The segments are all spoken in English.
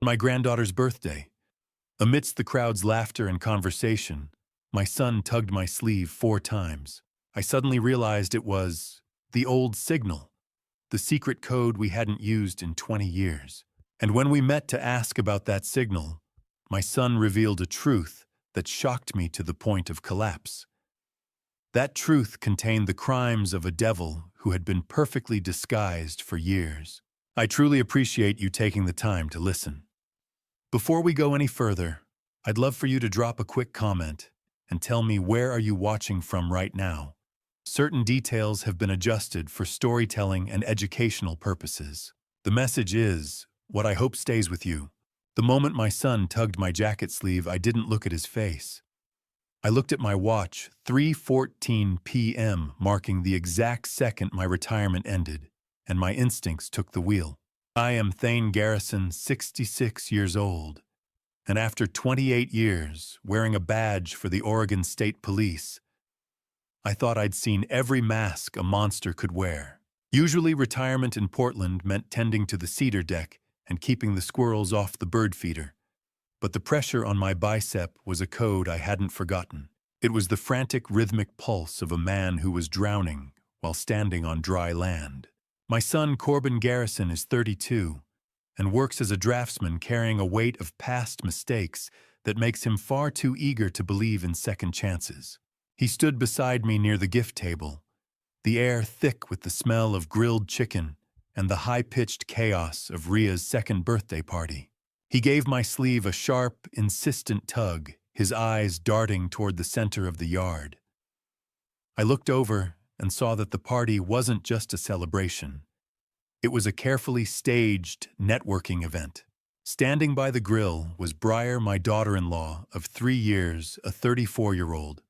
My granddaughter's birthday. Amidst the crowd's laughter and conversation, my son tugged my sleeve 4 times. I suddenly realized it was the old signal, the secret code we hadn't used in 20 years. And when we met to ask about that signal, my son revealed a truth that shocked me to the point of collapse. That truth contained the crimes of a devil who had been perfectly disguised for years. I truly appreciate you taking the time to listen. Before we go any further, I'd love for you to drop a quick comment and tell me, where are you watching from right now? Certain details have been adjusted for storytelling and educational purposes. The message is what I hope stays with you. The moment my son tugged my jacket sleeve, I didn't look at his face. I looked at my watch, 3:14 p.m., marking the exact second my retirement ended, and my instincts took the wheel. I am Thane Garrison, 66 years old, and after 28 years, wearing a badge for the Oregon State Police, I thought I'd seen every mask a monster could wear. Usually retirement in Portland meant tending to the cedar deck and keeping the squirrels off the bird feeder. But the pressure on my bicep was a code I hadn't forgotten. It was the frantic, rhythmic pulse of a man who was drowning while standing on dry land. My son, Corbin Garrison, is 32 and works as a draftsman, carrying a weight of past mistakes that makes him far too eager to believe in second chances. He stood beside me near the gift table, the air thick with the smell of grilled chicken and the high-pitched chaos of Ria's second birthday party. He gave my sleeve a sharp, insistent tug, his eyes darting toward the center of the yard. I looked over and saw that the party wasn't just a celebration. It was a carefully staged networking event. Standing by the grill was Briar, my daughter-in-law of 3 years, a 34-year-old,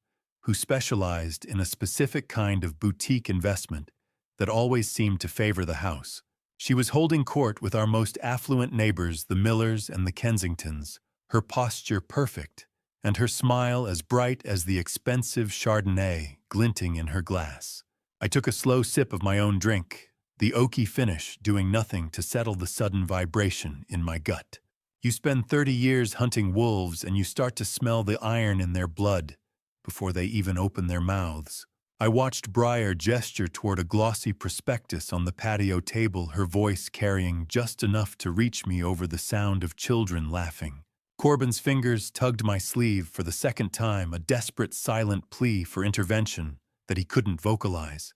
who specialized in a specific kind of boutique investment that always seemed to favor the house. She was holding court with our most affluent neighbors, the Millers and the Kensingtons, her posture perfect, and her smile as bright as the expensive Chardonnay glinting in her glass. I took a slow sip of my own drink, the oaky finish doing nothing to settle the sudden vibration in my gut. You spend 30 years hunting wolves and you start to smell the iron in their blood before they even open their mouths. I watched Briar gesture toward a glossy prospectus on the patio table, her voice carrying just enough to reach me over the sound of children laughing. Corbin's fingers tugged my sleeve for the second time, a desperate, silent plea for intervention that he couldn't vocalize.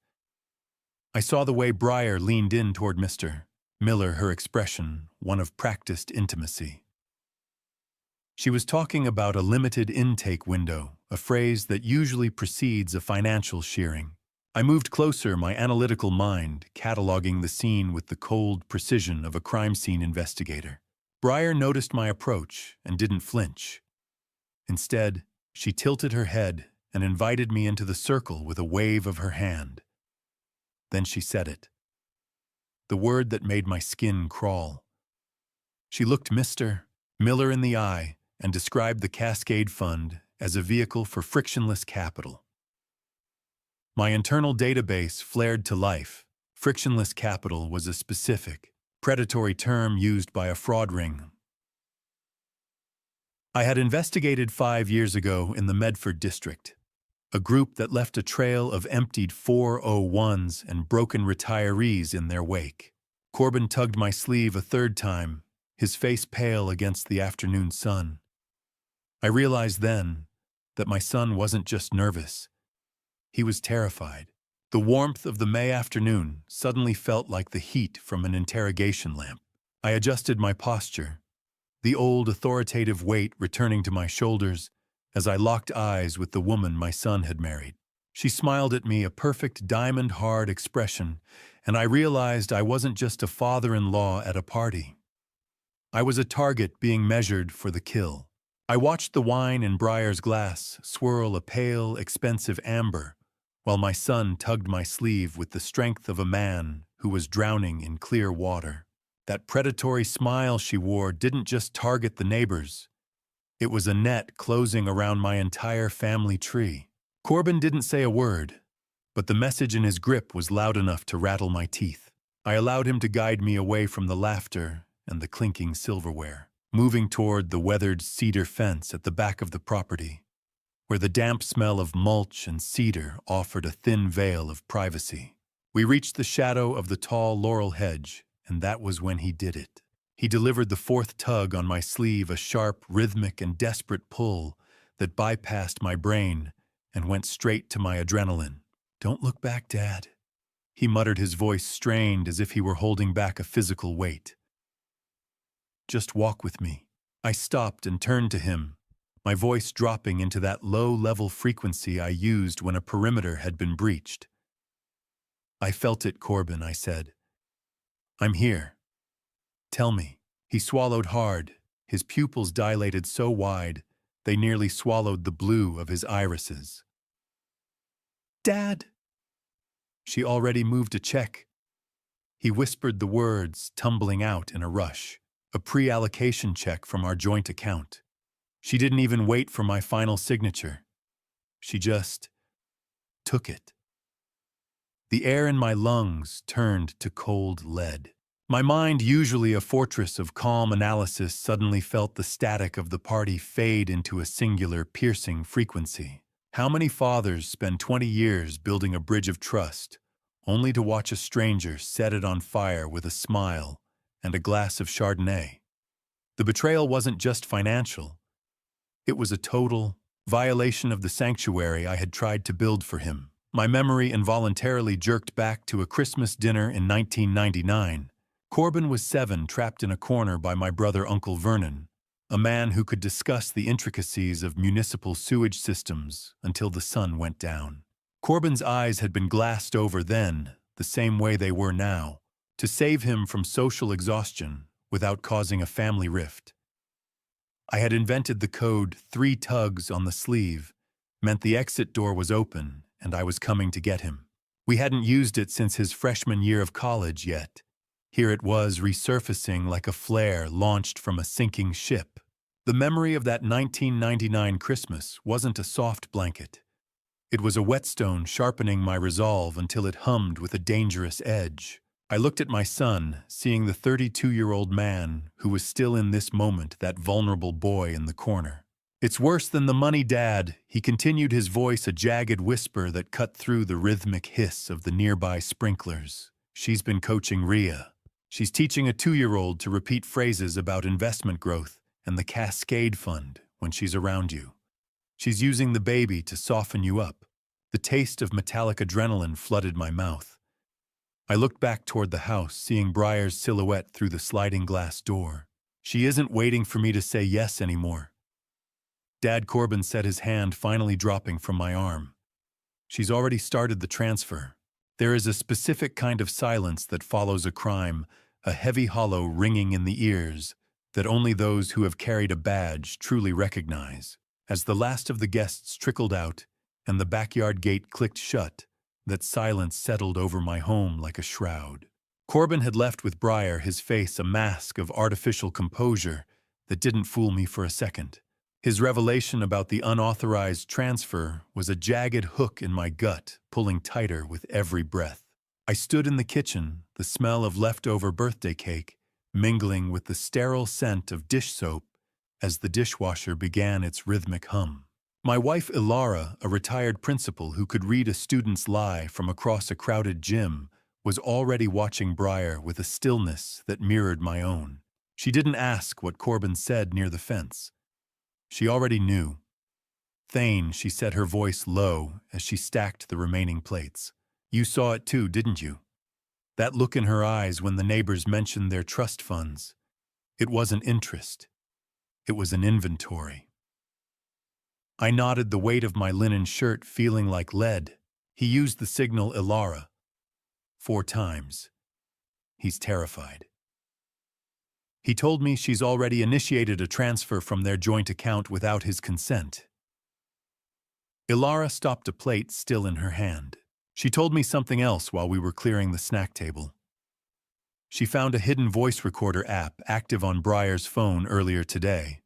I saw the way Briar leaned in toward Mr. Miller, her expression one of practiced intimacy. She was talking about a limited intake window, a phrase that usually precedes a financial shearing. I moved closer, my analytical mind cataloging the scene with the cold precision of a crime scene investigator. Briar noticed my approach and didn't flinch. Instead, she tilted her head and invited me into the circle with a wave of her hand. Then she said it. The word that made my skin crawl. She looked Mr. Miller in the eye and described the Cascade Fund as a vehicle for frictionless capital. My internal database flared to life. Frictionless capital was a specific, predatory term used by a fraud ring I had investigated 5 years ago in the Medford district, a group that left a trail of emptied 401s and broken retirees in their wake. Corbin tugged my sleeve a third time, his face pale against the afternoon sun. I realized then that my son wasn't just nervous. He was terrified. The warmth of the May afternoon suddenly felt like the heat from an interrogation lamp. I adjusted my posture, the old authoritative weight returning to my shoulders as I locked eyes with the woman my son had married. She smiled at me, a perfect diamond-hard expression, and I realized I wasn't just a father-in-law at a party. I was a target being measured for the kill. I watched the wine in Briar's glass swirl a pale, expensive amber, while my son tugged my sleeve with the strength of a man who was drowning in clear water. That predatory smile she wore didn't just target the neighbors. It was a net closing around my entire family tree. Corbin didn't say a word, but the message in his grip was loud enough to rattle my teeth. I allowed him to guide me away from the laughter and the clinking silverware. moving toward the weathered cedar fence at the back of the property, where the damp smell of mulch and cedar offered a thin veil of privacy. We reached the shadow of the tall laurel hedge, and that was when he did it. He delivered the fourth tug on my sleeve, a sharp, rhythmic, and desperate pull that bypassed my brain and went straight to my adrenaline. "Don't look back, Dad," he muttered, his voice strained as if he were holding back a physical weight. "Just walk with me." I stopped and turned to him, my voice dropping into that low-level frequency I used when a perimeter had been breached. "I felt it, Corbin," I said. "I'm here. Tell me." He swallowed hard, his pupils dilated so wide they nearly swallowed the blue of his irises. "Dad!" She already moved a check. He whispered the words, tumbling out in a rush. A pre-allocation check from our joint account. She didn't even wait for my final signature. She just took it. The air in my lungs turned to cold lead. My mind, usually a fortress of calm analysis, suddenly felt the static of the party fade into a singular, piercing frequency. How many fathers spend 20 years building a bridge of trust, only to watch a stranger set it on fire with a smile and a glass of Chardonnay? The betrayal wasn't just financial. It was a total violation of the sanctuary I had tried to build for him. My memory involuntarily jerked back to a Christmas dinner in 1999. Corbin was 7, trapped in a corner by my brother Uncle Vernon, a man who could discuss the intricacies of municipal sewage systems until the sun went down. Corbin's eyes had been glassed over then, the same way they were now, to save him from social exhaustion without causing a family rift. I had invented the code 3 tugs on the sleeve, meant the exit door was open and I was coming to get him. We hadn't used it since his freshman year of college yet. Here it was, resurfacing like a flare launched from a sinking ship. The memory of that 1999 Christmas wasn't a soft blanket. It was a whetstone sharpening my resolve until it hummed with a dangerous edge. I looked at my son, seeing the 32-year-old man who was still in this moment that vulnerable boy in the corner. "It's worse than the money, Dad," he continued, his voice a jagged whisper that cut through the rhythmic hiss of the nearby sprinklers. "She's been coaching Rhea. She's teaching a 2-year-old to repeat phrases about investment growth and the Cascade Fund when she's around you. She's using the baby to soften you up." The taste of metallic adrenaline flooded my mouth. I looked back toward the house, seeing Briar's silhouette through the sliding glass door. "She isn't waiting for me to say yes anymore." Dad, Corbin said, his hand finally dropping from my arm. "She's already started the transfer. There is a specific kind of silence that follows a crime, a heavy hollow ringing in the ears that only those who have carried a badge truly recognize." As the last of the guests trickled out and the backyard gate clicked shut, that silence settled over my home like a shroud. Corbin had left with Briar, his face a mask of artificial composure that didn't fool me for a second. His revelation about the unauthorized transfer was a jagged hook in my gut, pulling tighter with every breath. I stood in the kitchen, the smell of leftover birthday cake mingling with the sterile scent of dish soap as the dishwasher began its rhythmic hum. My wife Ilara, a retired principal who could read a student's lie from across a crowded gym, was already watching Briar with a stillness that mirrored my own. She didn't ask what Corbin said near the fence. She already knew. "Thane," she said, her voice low as she stacked the remaining plates. "You saw it too, didn't you? That look in her eyes when the neighbors mentioned their trust funds. It wasn't interest. It was an inventory." I nodded, the weight of my linen shirt feeling like lead. "He used the signal Ilara 4 times. He's terrified. He told me she's already initiated a transfer from their joint account without his consent." Ilara stopped a plate still in her hand. She told me something else while we were clearing the snack table. She found a hidden voice recorder app active on Briar's phone earlier today.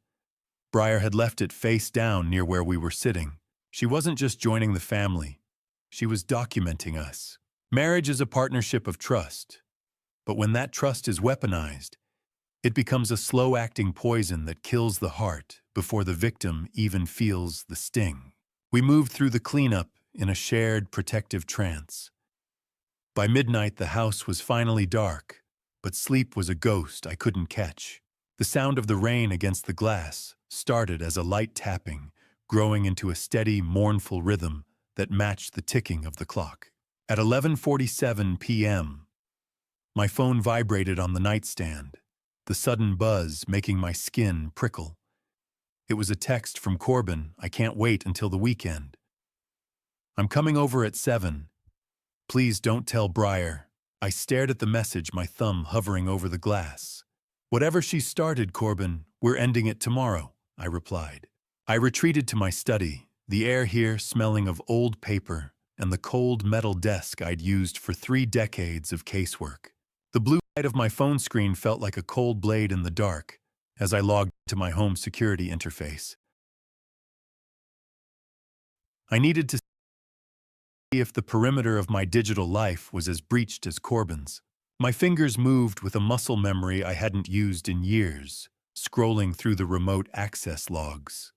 Briar had left it face down near where we were sitting. She wasn't just joining the family. She was documenting us. Marriage is a partnership of trust. But when that trust is weaponized, It becomes a slow-acting poison that kills the heart before the victim even feels the sting. We moved through the cleanup in a shared protective trance. By midnight, the house was finally dark, but sleep was a ghost I couldn't catch. The sound of the rain against the glass started as a light tapping, growing into a steady, mournful rhythm that matched the ticking of the clock. At 11:47 p.m., my phone vibrated on the nightstand, the sudden buzz making my skin prickle. It was a text from Corbin. "I can't wait until the weekend. I'm coming over at 7. Please don't tell Briar." I stared at the message, my thumb hovering over the glass. "Whatever she started, Corbin, we're ending it tomorrow," I replied. I retreated to my study, the air here smelling of old paper and the cold metal desk I'd used for 3 decades of casework. The blue light of my phone screen felt like a cold blade in the dark as I logged into my home security interface. I needed to see if the perimeter of my digital life was as breached as Corbin's. My fingers moved with a muscle memory I hadn't used in years, scrolling through the remote access logs.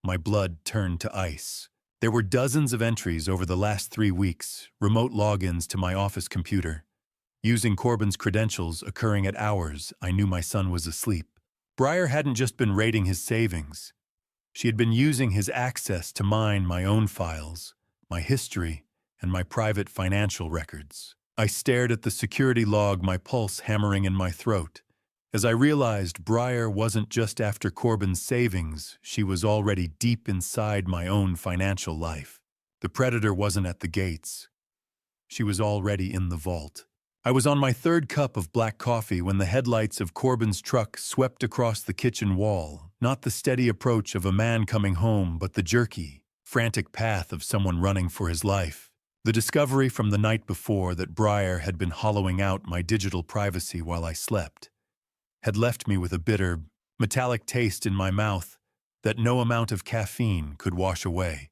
My blood turned to ice. There were dozens of entries over the last 3 weeks, remote logins to my office computer. Using Corbin's credentials occurring at hours I knew my son was asleep. Briar hadn't just been raiding his savings. She had been using his access to mine my own files, my history, and my private financial records. I stared at the security log, my pulse hammering in my throat. As I realized Briar wasn't just after Corbin's savings, she was already deep inside my own financial life. The predator wasn't at the gates. She was already in the vault. I was on my 3rd cup of black coffee when the headlights of Corbin's truck swept across the kitchen wall, not the steady approach of a man coming home, but the jerky, frantic path of someone running for his life. The discovery from the night before that Briar had been hollowing out my digital privacy while I slept had left me with a bitter, metallic taste in my mouth that no amount of caffeine could wash away.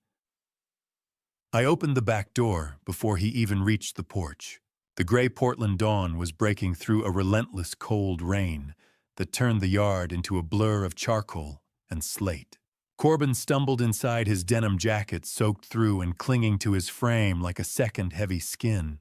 I opened the back door before he even reached the porch. The gray Portland dawn was breaking through a relentless cold rain that turned the yard into a blur of charcoal and slate. Corbin stumbled inside, his denim jacket soaked through and clinging to his frame like a second heavy skin.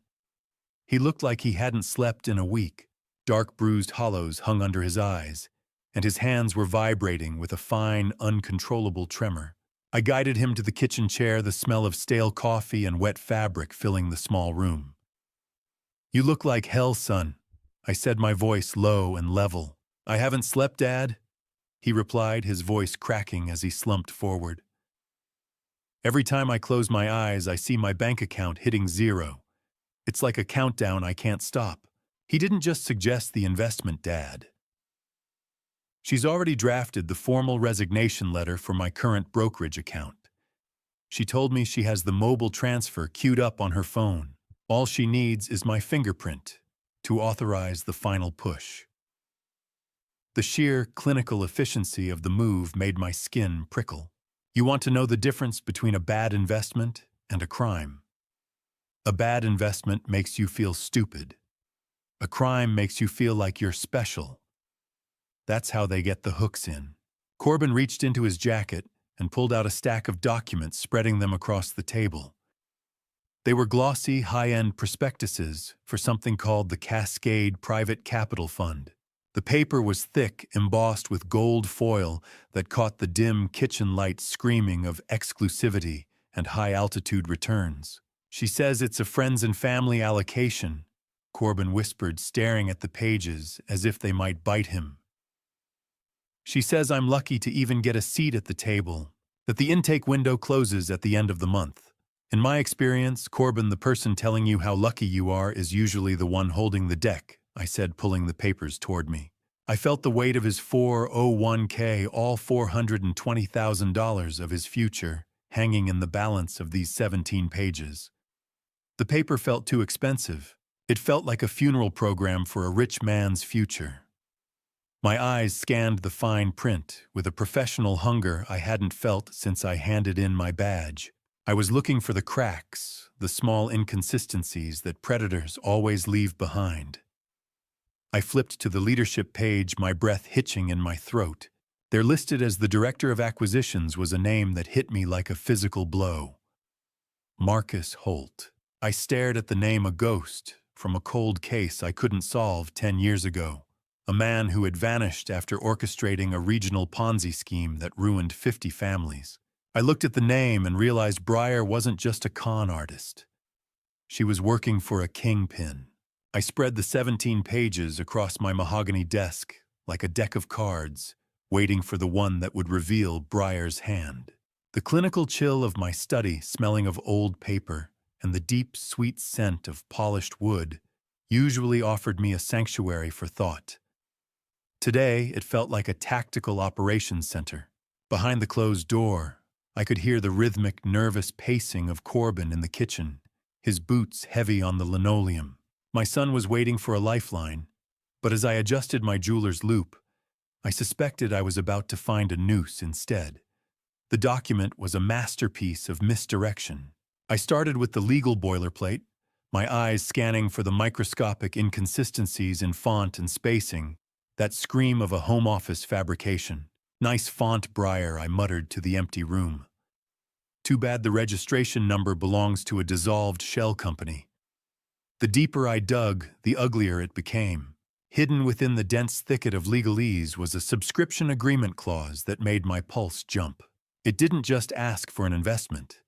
He looked like he hadn't slept in a week. Dark bruised hollows hung under his eyes, and his hands were vibrating with a fine, uncontrollable tremor. I guided him to the kitchen chair, the smell of stale coffee and wet fabric filling the small room. "You look like hell, son," I said, my voice low and level. "I haven't slept, Dad," he replied, his voice cracking as he slumped forward. "Every time I close my eyes, I see my bank account hitting 0. It's like a countdown I can't stop." He didn't just suggest the investment, Dad. "She's already drafted the formal resignation letter for my current brokerage account. She told me she has the mobile transfer queued up on her phone. All she needs is my fingerprint to authorize the final push." The sheer clinical efficiency of the move made my skin prickle. You want to know the difference between a bad investment and a crime? A bad investment makes you feel stupid. A crime makes you feel like you're special. That's how they get the hooks in. Corbin reached into his jacket and pulled out a stack of documents, spreading them across the table. They were glossy, high-end prospectuses for something called the Cascade Private Capital Fund. The paper was thick, embossed with gold foil that caught the dim kitchen light screaming of exclusivity and high-altitude returns. "She says it's a friends and family allocation," Corbin whispered, staring at the pages as if they might bite him. "She says I'm lucky to even get a seat at the table, that the intake window closes at the end of the month. In my experience, Corbin, the person telling you how lucky you are is usually the one holding the deck," I said, pulling the papers toward me. I felt the weight of his 401k, all $420,000 of his future, hanging in the balance of these 17 pages. The paper felt too expensive. It felt like a funeral program for a rich man's future. My eyes scanned the fine print with a professional hunger I hadn't felt since I handed in my badge. I was looking for the cracks, the small inconsistencies that predators always leave behind. I flipped to the leadership page, my breath hitching in my throat. There listed as the Director of Acquisitions was a name that hit me like a physical blow. Marcus Holt. I stared at the name, a ghost from a cold case I couldn't solve 10 years ago. A man who had vanished after orchestrating a regional Ponzi scheme that ruined 50 families. I looked at the name and realized Breyer wasn't just a con artist. She was working for a kingpin. I spread the 17 pages across my mahogany desk like a deck of cards, waiting for the one that would reveal Breyer's hand. The clinical chill of my study, smelling of old paper, and the deep, sweet scent of polished wood usually offered me a sanctuary for thought. Today, it felt like a tactical operations center. Behind the closed door, I could hear the rhythmic, nervous pacing of Corbin in the kitchen, his boots heavy on the linoleum. My son was waiting for a lifeline, but as I adjusted my jeweler's loop, I suspected I was about to find a noose instead. The document was a masterpiece of misdirection. I started with the legal boilerplate, my eyes scanning for the microscopic inconsistencies in font and spacing that scream of a home office fabrication. "Nice font, Breyer," I muttered to the empty room. Too bad the registration number belongs to a dissolved shell company. The deeper I dug, the uglier it became. Hidden within the dense thicket of legalese was a subscription agreement clause that made my pulse jump. It didn't just ask for an investment.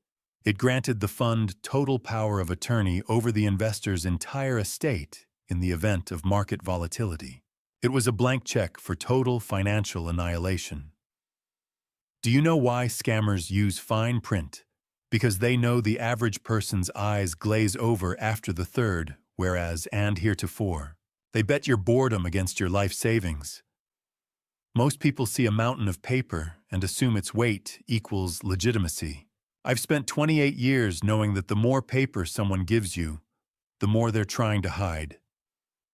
It granted the fund total power of attorney over the investor's entire estate in the event of market volatility. It was a blank check for total financial annihilation. Do you know why scammers use fine print? Because they know the average person's eyes glaze over after the third, whereas, and heretofore. They bet your boredom against your life savings. Most people see a mountain of paper and assume its weight equals legitimacy. I've spent 28 years knowing that the more paper someone gives you, the more they're trying to hide.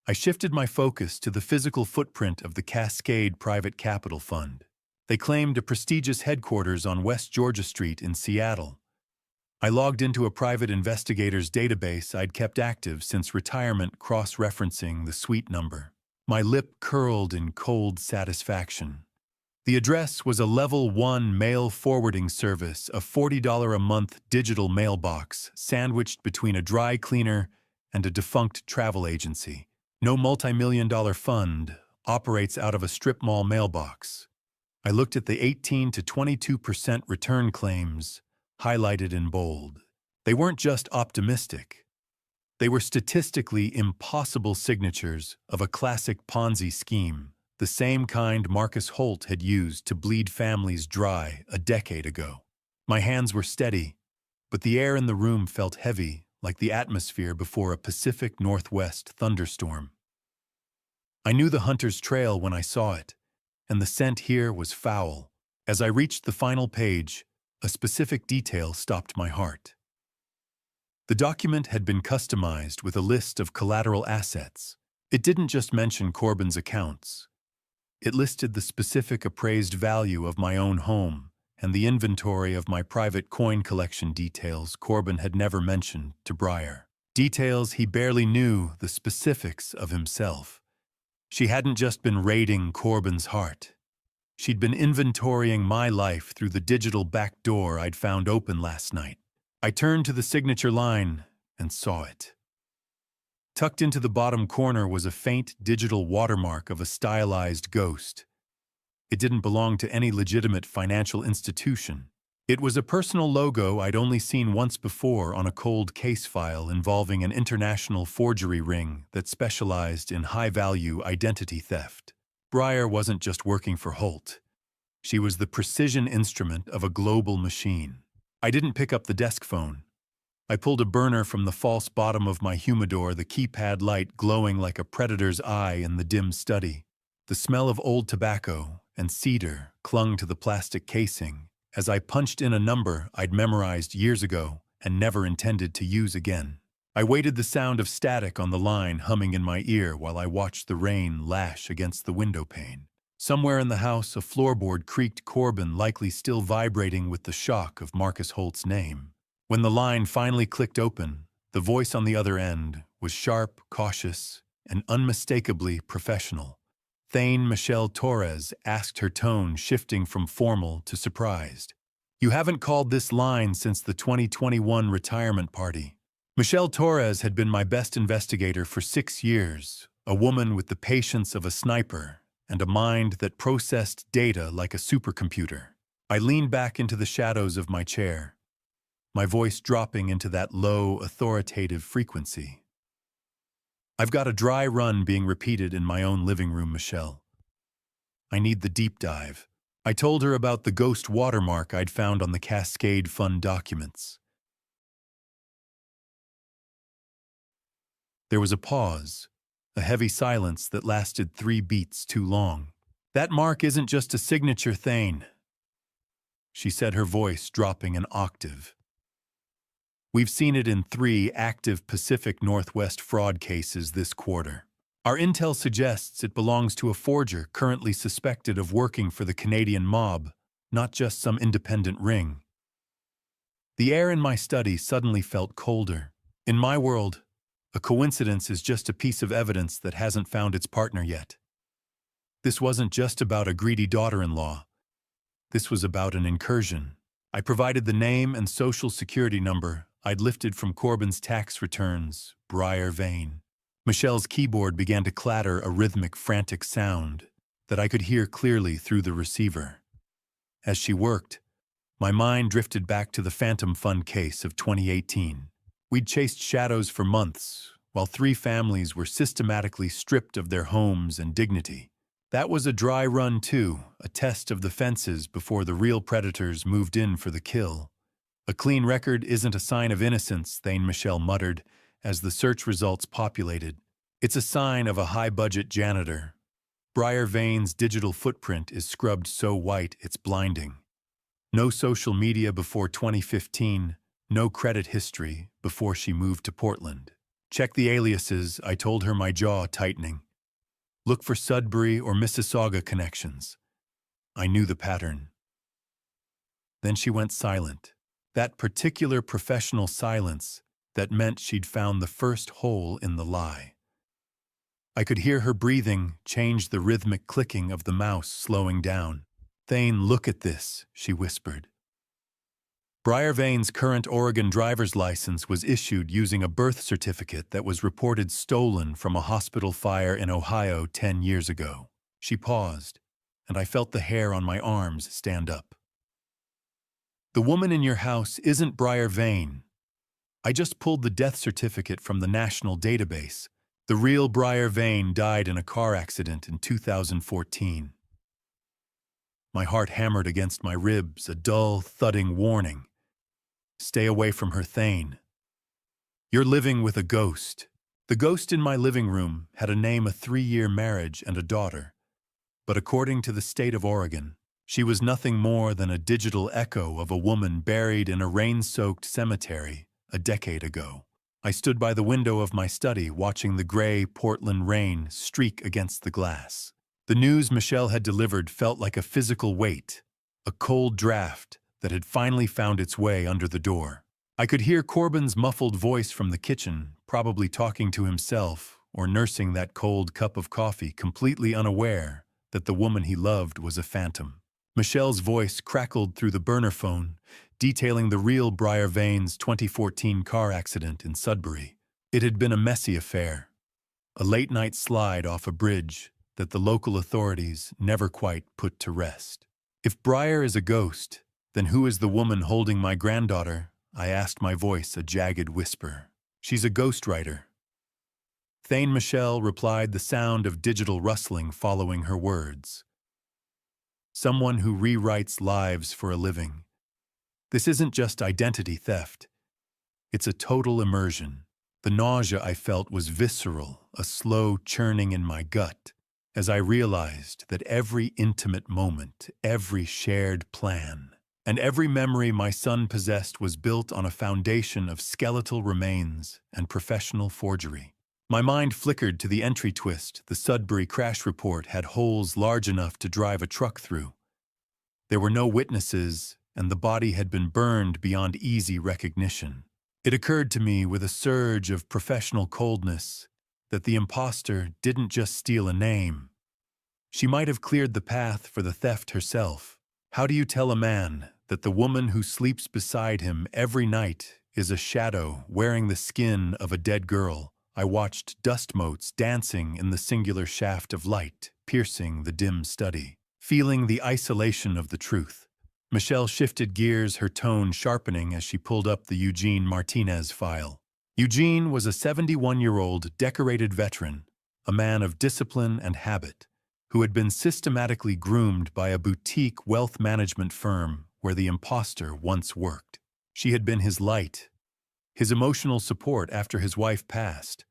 I shifted my focus to the physical footprint of the Cascade Private Capital Fund. They claimed a prestigious headquarters on West Georgia Street in Seattle. I logged into a private investigator's database I'd kept active since retirement, cross-referencing the suite number. My lip curled in cold satisfaction. The address was a Level 1 mail forwarding service, a $40 a month digital mailbox sandwiched between a dry cleaner and a defunct travel agency. No multi-million-dollar fund operates out of a strip mall mailbox. I looked at the 18 to 22% return claims, highlighted in bold. They weren't just optimistic. They were statistically impossible signatures of a classic Ponzi scheme, the same kind Marcus Holt had used to bleed families dry a decade ago. My hands were steady, but the air in the room felt heavy, like the atmosphere before a Pacific Northwest thunderstorm. I knew the hunter's trail when I saw it, and the scent here was foul. As I reached the final page, a specific detail stopped my heart. The document had been customized with a list of collateral assets. It didn't just mention Corbin's accounts. It listed the specific appraised value of my own home and the inventory of my private coin collection, details Corbin had never mentioned to Breyer. Details he barely knew the specifics of himself. She hadn't just been raiding Corbin's heart. She'd been inventorying my life through the digital back door I'd found open last night. I turned to the signature line and saw it. Tucked into the bottom corner was a faint digital watermark of a stylized ghost. It didn't belong to any legitimate financial institution. It was a personal logo I'd only seen once before on a cold case file involving an international forgery ring that specialized in high-value identity theft. Breyer wasn't just working for Holt. She was the precision instrument of a global machine. I didn't pick up the desk phone. I pulled a burner from the false bottom of my humidor, the keypad light glowing like a predator's eye in the dim study. The smell of old tobacco and cedar clung to the plastic casing as I punched in a number I'd memorized years ago and never intended to use again. I waited, the sound of static on the line humming in my ear while I watched the rain lash against the window pane. Somewhere in the house, a floorboard creaked, Corbin likely still vibrating with the shock of Marcus Holt's name. When the line finally clicked open, the voice on the other end was sharp, cautious, and unmistakably professional. Thane Michelle Torres asked, her tone shifting from formal to surprised. "You haven't called this line since the 2021 retirement party." Michelle Torres had been my best investigator for 6 years, a woman with the patience of a sniper and a mind that processed data like a supercomputer. I leaned back into the shadows of my chair, my voice dropping into that low, authoritative frequency. "I've got a dry run being repeated in my own living room, Michelle. I need the deep dive." I told her about the ghost watermark I'd found on the Cascade Fund documents. There was a pause, a heavy silence that lasted 3 beats too long. "That mark isn't just a signature, Thane," she said, her voice dropping an octave. "We've seen it in 3 active Pacific Northwest fraud cases this quarter. Our intel suggests it belongs to a forger currently suspected of working for the Canadian mob, not just some independent ring." The air in my study suddenly felt colder. In my world, a coincidence is just a piece of evidence that hasn't found its partner yet. This wasn't just about a greedy daughter-in-law. This was about an incursion. I provided the name and social security number I'd lifted from Corbin's tax returns, Briar Vane. Michelle's keyboard began to clatter a rhythmic, frantic sound that I could hear clearly through the receiver. As she worked, my mind drifted back to the Phantom Fund case of 2018. We'd chased shadows for months, while 3 families were systematically stripped of their homes and dignity. That was a dry run too, a test of the fences before the real predators moved in for the kill. "A clean record isn't a sign of innocence," Thane Michelle muttered, as the search results populated. "It's a sign of a high-budget janitor. Briar Vane's digital footprint is scrubbed so white it's blinding. No social media before 2015, no credit history before she moved to Portland. Check the aliases," I told her, my jaw tightening. "Look for Sudbury or Mississauga connections." I knew the pattern. Then she went silent. That particular professional silence that meant she'd found the first hole in the lie. I could hear her breathing change, the rhythmic clicking of the mouse slowing down. "Thane, look at this," she whispered. Briar Vane's current Oregon driver's license was issued using a birth certificate that was reported stolen from a hospital fire in Ohio 10 years ago. She paused, and I felt the hair on my arms stand up. "The woman in your house isn't Briar Vane. I just pulled the death certificate from the national database. The real Briar Vane died in a car accident in 2014. My heart hammered against my ribs, a dull, thudding warning. "Stay away from her, Thane. You're living with a ghost." The ghost in my living room had a name, a 3-year marriage, and a daughter. But according to the state of Oregon, she was nothing more than a digital echo of a woman buried in a rain-soaked cemetery a decade ago. I stood by the window of my study, watching the gray Portland rain streak against the glass. The news Michelle had delivered felt like a physical weight, a cold draft that had finally found its way under the door. I could hear Corbin's muffled voice from the kitchen, probably talking to himself or nursing that cold cup of coffee, completely unaware that the woman he loved was a phantom. Michelle's voice crackled through the burner phone, detailing the real Briar Vane's 2014 car accident in Sudbury. It had been a messy affair, a late-night slide off a bridge that the local authorities never quite put to rest. "If Briar is a ghost, then who is the woman holding my granddaughter?" I asked, my voice a jagged whisper. "She's a ghostwriter." Thane Michelle replied, the sound of digital rustling following her words. "Someone who rewrites lives for a living. This isn't just identity theft. It's a total immersion." The nausea I felt was visceral, a slow churning in my gut, as I realized that every intimate moment, every shared plan, and every memory my son possessed was built on a foundation of skeletal remains and professional forgery. My mind flickered to the entry twist. The Sudbury crash report had holes large enough to drive a truck through. There were no witnesses, and the body had been burned beyond easy recognition. It occurred to me with a surge of professional coldness that the imposter didn't just steal a name. She might have cleared the path for the theft herself. How do you tell a man that the woman who sleeps beside him every night is a shadow wearing the skin of a dead girl? I watched dust motes dancing in the singular shaft of light, piercing the dim study, feeling the isolation of the truth. Michelle shifted gears, her tone sharpening as she pulled up the Eugene Martinez file. Eugene was a 71-year-old decorated veteran, a man of discipline and habit, who had been systematically groomed by a boutique wealth management firm where the imposter once worked. She had been his light, his emotional support after his wife passed,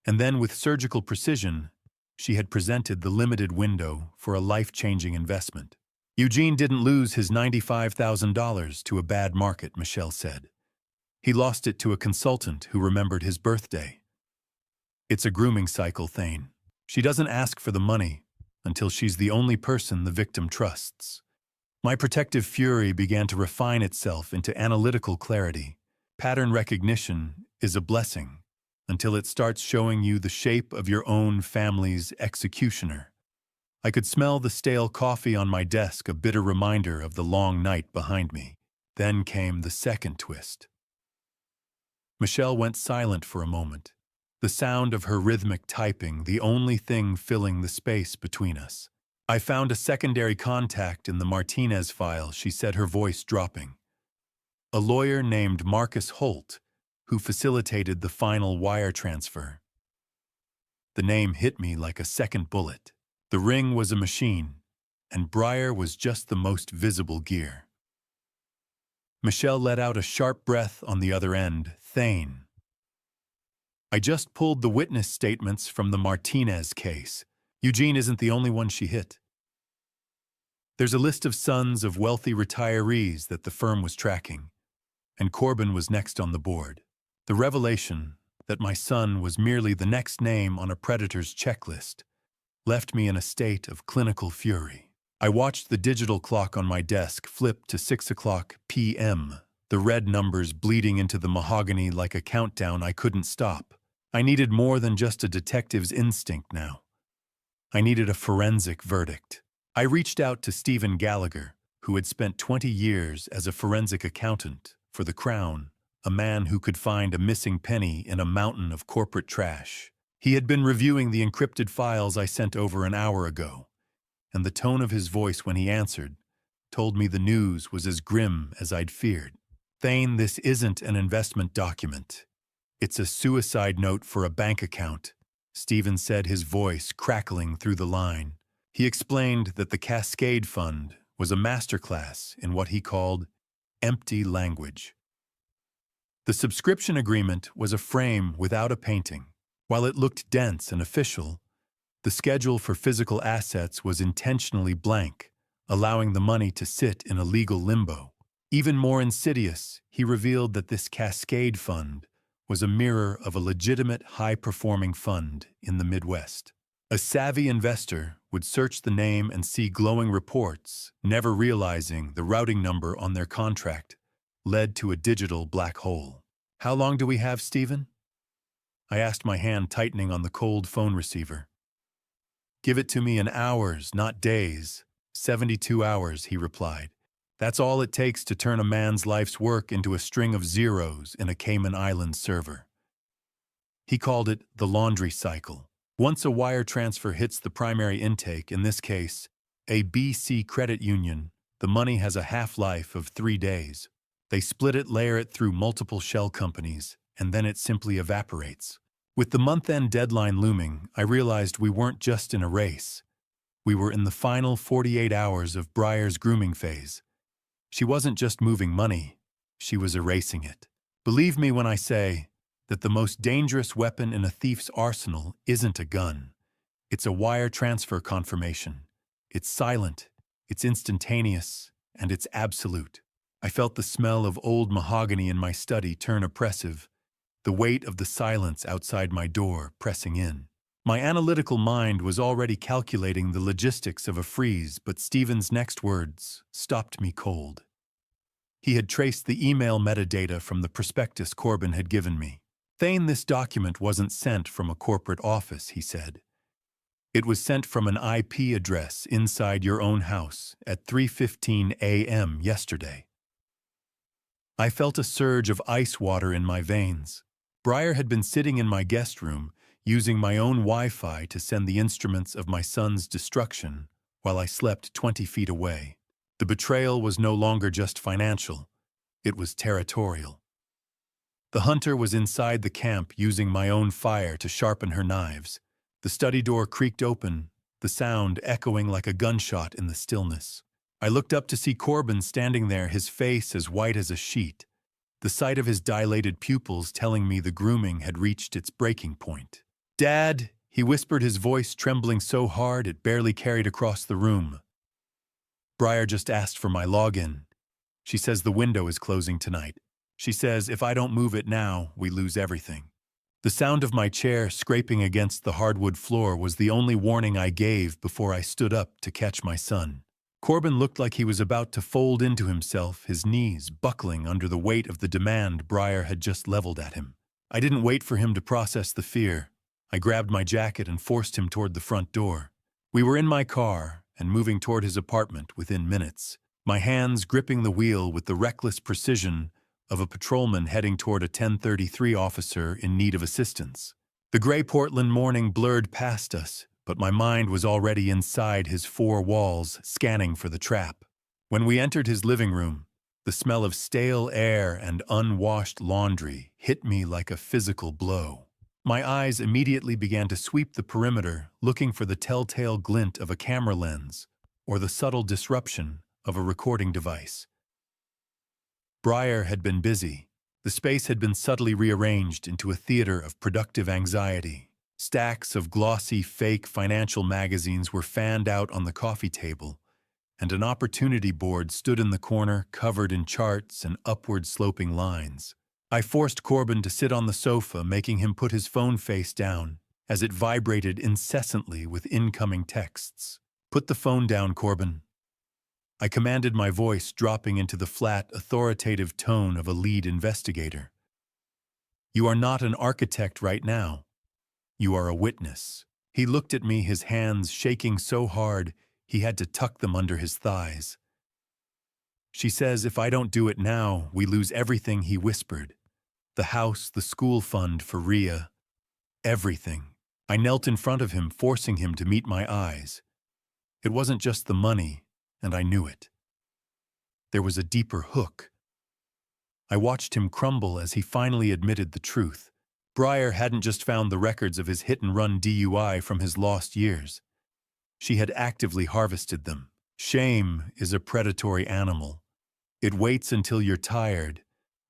and then with surgical precision, she had presented the limited window for a life-changing investment. Eugene didn't lose his $95,000 to a bad market, Michelle said. He lost it to a consultant who remembered his birthday. It's a grooming cycle, Thane. She doesn't ask for the money until she's the only person the victim trusts. My protective fury began to refine itself into analytical clarity. Pattern recognition is a blessing until it starts showing you the shape of your own family's executioner. I could smell the stale coffee on my desk, a bitter reminder of the long night behind me. Then came the second twist. Michelle went silent for a moment, the sound of her rhythmic typing the only thing filling the space between us. I found a secondary contact in the Martinez file, she said, her voice dropping. A lawyer named Marcus Holt, who facilitated the final wire transfer. The name hit me like a second bullet. The ring was a machine, and Breyer was just the most visible gear. Michelle let out a sharp breath on the other end. Thane. I just pulled the witness statements from the Martinez case. Eugene isn't the only one she hit. There's a list of sons of wealthy retirees that the firm was tracking, and Corbin was next on the board. The revelation that my son was merely the next name on a predator's checklist left me in a state of clinical fury. I watched the digital clock on my desk flip to 6:00 p.m., the red numbers bleeding into the mahogany like a countdown I couldn't stop. I needed more than just a detective's instinct now. I needed a forensic verdict. I reached out to Stephen Gallagher, who had spent 20 years as a forensic accountant for the Crown, a man who could find a missing penny in a mountain of corporate trash. He had been reviewing the encrypted files I sent over an hour ago, and the tone of his voice when he answered told me the news was as grim as I'd feared. Thane, this isn't an investment document. It's a suicide note for a bank account, Stephen said, his voice crackling through the line. He explained that the Cascade Fund was a masterclass in what he called empty language. The subscription agreement was a frame without a painting. While it looked dense and official, the schedule for physical assets was intentionally blank, allowing the money to sit in a legal limbo. Even more insidious, he revealed that this Cascade Fund was a mirror of a legitimate high-performing fund in the Midwest. A savvy investor would search the name and see glowing reports, never realizing the routing number on their contract led to a digital black hole. How long do we have, Stephen? I asked, my hand tightening on the cold phone receiver. Give it to me in hours, not days. 72 hours, he replied. That's all it takes to turn a man's life's work into a string of zeros in a Cayman Islands server. He called it the laundry cycle. Once a wire transfer hits the primary intake, in this case, a BC credit union, the money has a half-life of 3 days. They split it, layer it through multiple shell companies, and then it simply evaporates. With the month-end deadline looming, I realized we weren't just in a race. We were in the final 48 hours of Breyer's grooming phase. She wasn't just moving money, she was erasing it. Believe me when I say that the most dangerous weapon in a thief's arsenal isn't a gun. It's a wire transfer confirmation. It's silent, it's instantaneous, and it's absolute. I felt the smell of old mahogany in my study turn oppressive, the weight of the silence outside my door pressing in. My analytical mind was already calculating the logistics of a freeze, but Stephen's next words stopped me cold. He had traced the email metadata from the prospectus Corbin had given me. Thane, this document wasn't sent from a corporate office, he said. It was sent from an IP address inside your own house at 3:15 a.m. yesterday. I felt a surge of ice water in my veins. Briar had been sitting in my guest room, using my own Wi-Fi to send the instruments of my son's destruction while I slept 20 feet away. The betrayal was no longer just financial. It was territorial. The hunter was inside the camp using my own fire to sharpen her knives. The study door creaked open, the sound echoing like a gunshot in the stillness. I looked up to see Corbin standing there, his face as white as a sheet, the sight of his dilated pupils telling me the grooming had reached its breaking point. "Dad," he whispered, his voice trembling so hard it barely carried across the room. "Briar just asked for my login. She says the window is closing tonight. She says if I don't move it now, we lose everything." The sound of my chair scraping against the hardwood floor was the only warning I gave before I stood up to catch my son. Corbin looked like he was about to fold into himself, his knees buckling under the weight of the demand Briar had just leveled at him. I didn't wait for him to process the fear. I grabbed my jacket and forced him toward the front door. We were in my car and moving toward his apartment within minutes, my hands gripping the wheel with the reckless precision of a patrolman heading toward a 1033 officer in need of assistance. The gray Portland morning blurred past us, but my mind was already inside his four walls, scanning for the trap. When we entered his living room, the smell of stale air and unwashed laundry hit me like a physical blow. My eyes immediately began to sweep the perimeter, looking for the telltale glint of a camera lens or the subtle disruption of a recording device. Briar had been busy. The space had been subtly rearranged into a theater of productive anxiety. Stacks of glossy, fake financial magazines were fanned out on the coffee table, and an opportunity board stood in the corner covered in charts and upward-sloping lines. I forced Corbin to sit on the sofa, making him put his phone face down as it vibrated incessantly with incoming texts. "Put the phone down, Corbin." I commanded, my voice dropping into the flat, authoritative tone of a lead investigator. "You are not an architect right now. You are a witness." He looked at me, his hands shaking so hard he had to tuck them under his thighs. "She says if I don't do it now, we lose everything," he whispered. "The house, the school fund for Rhea, everything." I knelt in front of him, forcing him to meet my eyes. It wasn't just the money, and I knew it. There was a deeper hook. I watched him crumble as he finally admitted the truth. Briar hadn't just found the records of his hit-and-run DUI from his lost years. She had actively harvested them. Shame is a predatory animal. It waits until you're tired,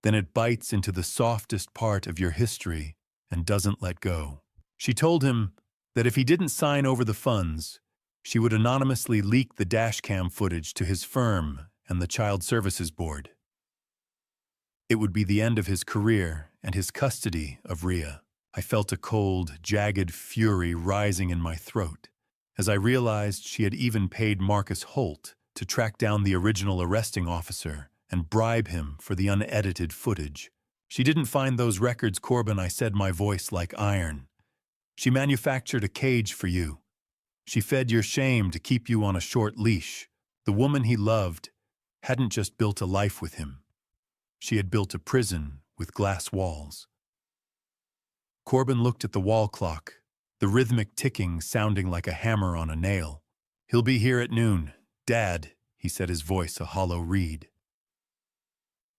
then it bites into the softest part of your history and doesn't let go. She told him that if he didn't sign over the funds, she would anonymously leak the dashcam footage to his firm and the Child Services Board. It would be the end of his career and his custody of Rhea. I felt a cold, jagged fury rising in my throat as I realized she had even paid Marcus Holt to track down the original arresting officer and bribe him for the unedited footage. "She didn't find those records, Corbin," I said, my voice like iron. "She manufactured a cage for you. She fed your shame to keep you on a short leash. The woman he loved hadn't just built a life with him. She had built a prison with glass walls." Corbin looked at the wall clock, the rhythmic ticking sounding like a hammer on a nail. "He'll be here at noon, Dad," he said, his voice a hollow reed.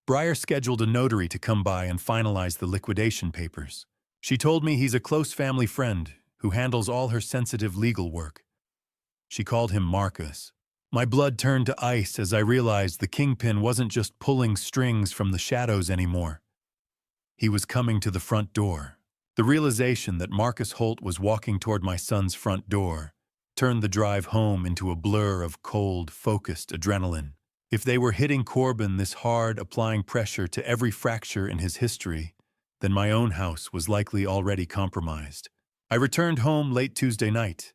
Briar scheduled a notary to come by and finalize the liquidation papers. She told me he's a close family friend who handles all her sensitive legal work. She called him Marcus. My blood turned to ice as I realized the kingpin wasn't just pulling strings from the shadows anymore. He was coming to the front door. The realization that Marcus Holt was walking toward my son's front door turned the drive home into a blur of cold, focused adrenaline. If they were hitting Corbin this hard, applying pressure to every fracture in his history, then my own house was likely already compromised. I returned home late Tuesday night,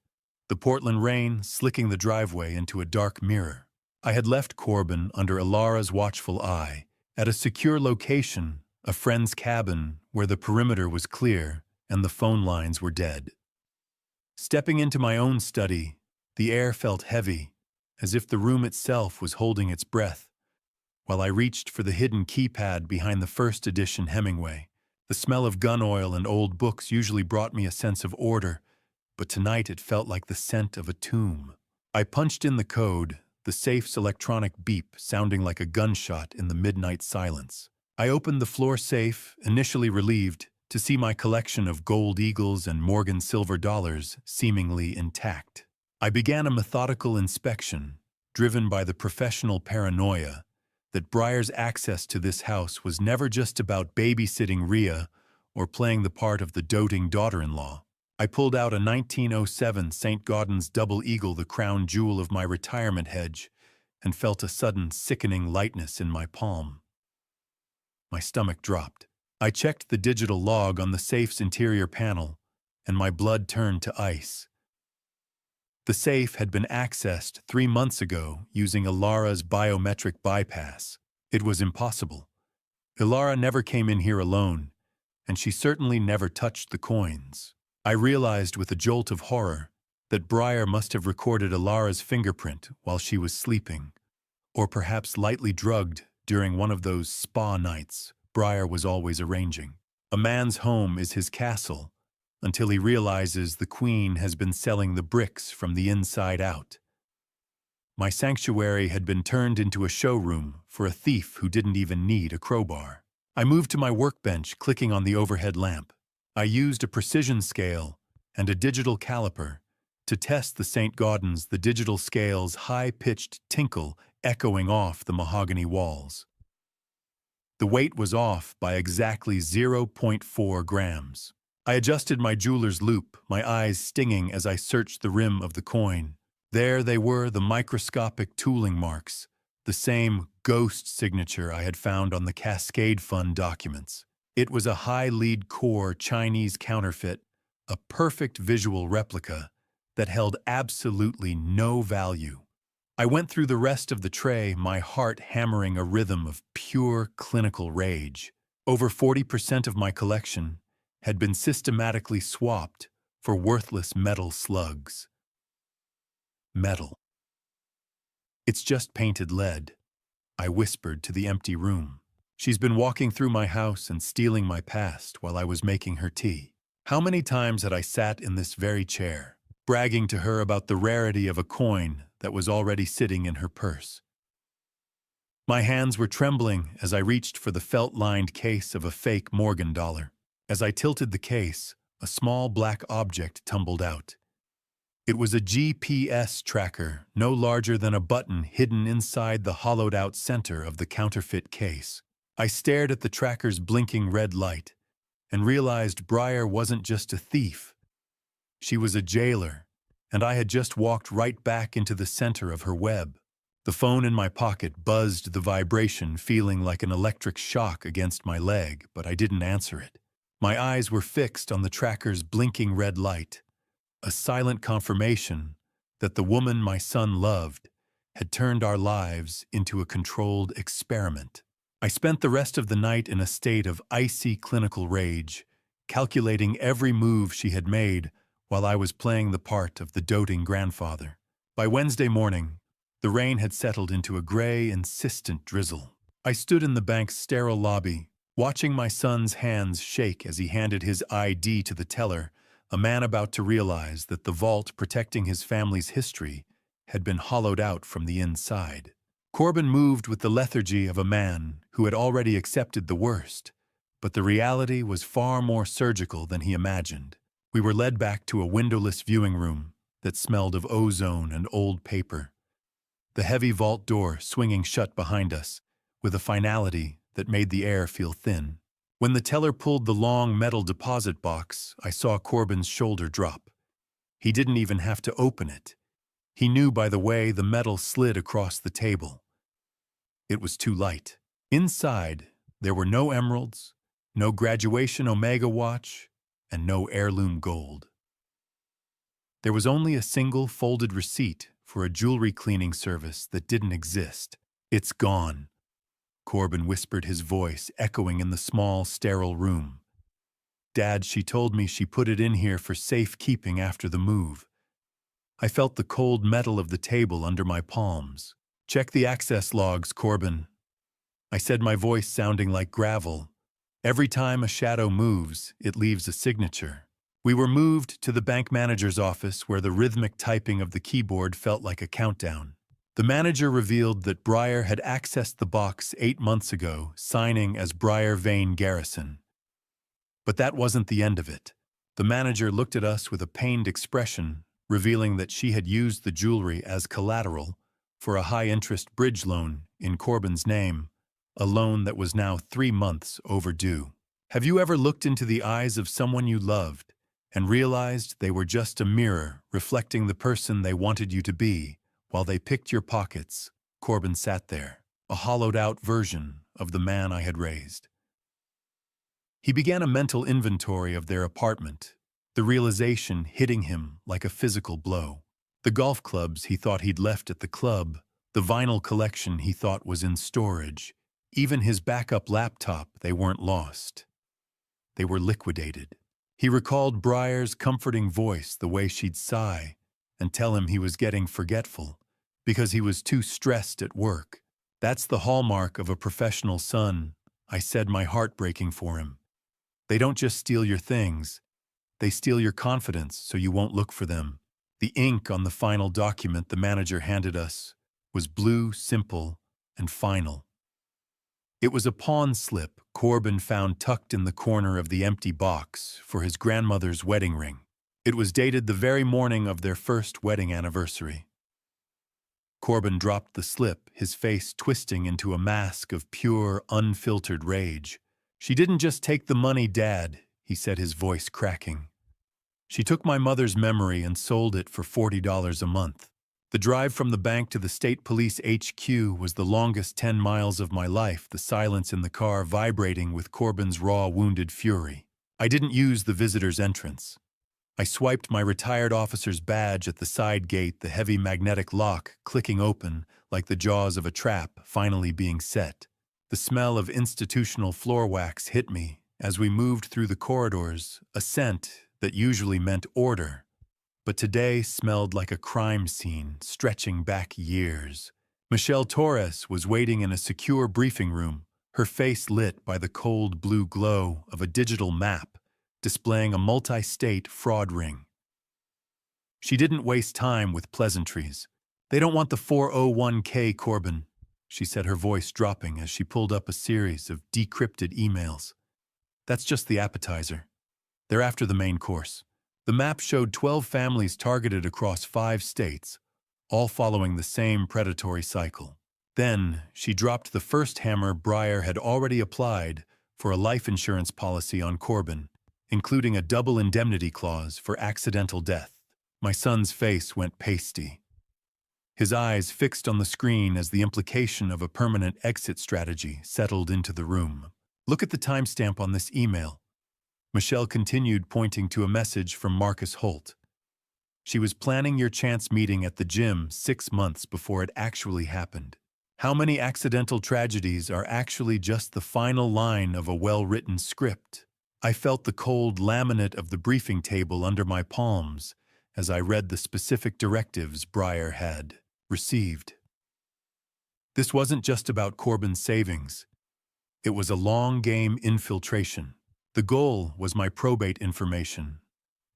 the Portland rain slicking the driveway into a dark mirror. I had left Corbin under Alara's watchful eye, at a secure location a friend's cabin where the perimeter was clear and the phone lines were dead. Stepping into my own study, the air felt heavy, as if the room itself was holding its breath, while I reached for the hidden keypad behind the first edition Hemingway. The smell of gun oil and old books usually brought me a sense of order, but tonight it felt like the scent of a tomb. I punched in the code, the safe's electronic beep sounding like a gunshot in the midnight silence. I opened the floor safe, initially relieved, to see my collection of gold eagles and Morgan silver dollars seemingly intact. I began a methodical inspection, driven by the professional paranoia that Breyer's access to this house was never just about babysitting Rhea or playing the part of the doting daughter-in-law. I pulled out a 1907 St. Gaudens double eagle, the crown jewel of my retirement hedge, and felt a sudden sickening lightness in my palm. My stomach dropped. I checked the digital log on the safe's interior panel, and my blood turned to ice. The safe had been accessed 3 months ago using Ilara's biometric bypass. It was impossible. Ilara never came in here alone, and she certainly never touched the coins. I realized with a jolt of horror that Breyer must have recorded Ilara's fingerprint while she was sleeping, or perhaps lightly drugged during one of those spa nights Breyer was always arranging. A man's home is his castle, until he realizes the Queen has been selling the bricks from the inside out. My sanctuary had been turned into a showroom for a thief who didn't even need a crowbar. I moved to my workbench, clicking on the overhead lamp. I used a precision scale and a digital caliper to test the St. Gaudens, the digital scale's high-pitched tinkle echoing off the mahogany walls. The weight was off by exactly 0.4 grams. I adjusted my jeweler's loop, my eyes stinging as I searched the rim of the coin. There they were, the microscopic tooling marks, the same ghost signature I had found on the Cascade Fund documents. It was a high lead core Chinese counterfeit, a perfect visual replica that held absolutely no value. I went through the rest of the tray, my heart hammering a rhythm of pure clinical rage. Over 40% of my collection had been systematically swapped for worthless metal slugs. Metal. It's just painted lead, I whispered to the empty room. She's been walking through my house and stealing my past while I was making her tea. How many times had I sat in this very chair, bragging to her about the rarity of a coin that was already sitting in her purse? My hands were trembling as I reached for the felt-lined case of a fake Morgan dollar. As I tilted the case, a small black object tumbled out. It was a GPS tracker, no larger than a button hidden inside the hollowed-out center of the counterfeit case. I stared at the tracker's blinking red light and realized Breyer wasn't just a thief. She was a jailer, and I had just walked right back into the center of her web. The phone in my pocket buzzed, the vibration feeling like an electric shock against my leg, but I didn't answer it. My eyes were fixed on the tracker's blinking red light, a silent confirmation that the woman my son loved had turned our lives into a controlled experiment. I spent the rest of the night in a state of icy clinical rage, calculating every move she had made while I was playing the part of the doting grandfather. By Wednesday morning, the rain had settled into a gray, insistent drizzle. I stood in the bank's sterile lobby, watching my son's hands shake as he handed his ID to the teller, a man about to realize that the vault protecting his family's history had been hollowed out from the inside. Corbin moved with the lethargy of a man who had already accepted the worst, but the reality was far more surgical than he imagined. We were led back to a windowless viewing room that smelled of ozone and old paper, the heavy vault door swinging shut behind us with a finality that made the air feel thin. When the teller pulled the long metal deposit box, I saw Corbin's shoulder drop. He didn't even have to open it. He knew by the way the metal slid across the table. It was too light. Inside, there were no emeralds, no graduation Omega watch, and no heirloom gold. There was only a single folded receipt for a jewelry cleaning service that didn't exist. It's gone, Corbin whispered, his voice echoing in the small, sterile room. "Dad, she told me she put it in here for safekeeping after the move." I felt the cold metal of the table under my palms. "Check the access logs, Corbin," I said, my voice sounding like gravel. "Every time a shadow moves, it leaves a signature." We were moved to the bank manager's office, where the rhythmic typing of the keyboard felt like a countdown. The manager revealed that Briar had accessed the box 8 months ago, signing as Briar Vane Garrison. But that wasn't the end of it. The manager looked at us with a pained expression, revealing that she had used the jewelry as collateral for a high-interest bridge loan in Corbin's name, a loan that was now 3 months overdue. Have you ever looked into the eyes of someone you loved and realized they were just a mirror reflecting the person they wanted you to be while they picked your pockets? Corbin sat there, a hollowed-out version of the man I had raised. He began a mental inventory of their apartment, the realization hitting him like a physical blow. The golf clubs he thought he'd left at the club, the vinyl collection he thought was in storage, even his backup laptop, they weren't lost. They were liquidated. He recalled Briar's comforting voice, the way she'd sigh and tell him he was getting forgetful because he was too stressed at work. "That's the hallmark of a professional son," I said, my heart breaking for him. "They don't just steal your things, they steal your confidence so you won't look for them." The ink on the final document the manager handed us was blue, simple, and final. It was a pawn slip Corbin found tucked in the corner of the empty box for his grandmother's wedding ring. It was dated the very morning of their first wedding anniversary. Corbin dropped the slip, his face twisting into a mask of pure, unfiltered rage. "She didn't just take the money, Dad," he said, his voice cracking. "She took my mother's memory and sold it for $40 a month. The drive from the bank to the state police HQ was the longest 10 miles of my life, the silence in the car vibrating with Corbin's raw, wounded fury. I didn't use the visitor's entrance. I swiped my retired officer's badge at the side gate, the heavy magnetic lock clicking open like the jaws of a trap finally being set. The smell of institutional floor wax hit me as we moved through the corridors, a scent that usually meant order, but today smelled like a crime scene stretching back years. Michelle Torres was waiting in a secure briefing room, her face lit by the cold blue glow of a digital map displaying a multi-state fraud ring. She didn't waste time with pleasantries. "They don't want the 401k, Corbin," she said, her voice dropping as she pulled up a series of decrypted emails. "That's just the appetizer. They're after the main course." The map showed 12 families targeted across 5 states, all following the same predatory cycle. Then she dropped the first hammer. Briar had already applied for a life insurance policy on Corbin, including a double indemnity clause for accidental death. My son's face went pasty. His eyes fixed on the screen as the implication of a permanent exit strategy settled into the room. "Look at the timestamp on this email," Michelle continued, pointing to a message from Marcus Holt. "She was planning your chance meeting at the gym 6 months before it actually happened. How many accidental tragedies are actually just the final line of a well-written script?" I felt the cold laminate of the briefing table under my palms as I read the specific directives Briar had received. This wasn't just about Corbin's savings. It was a long-game infiltration. The goal was my probate information,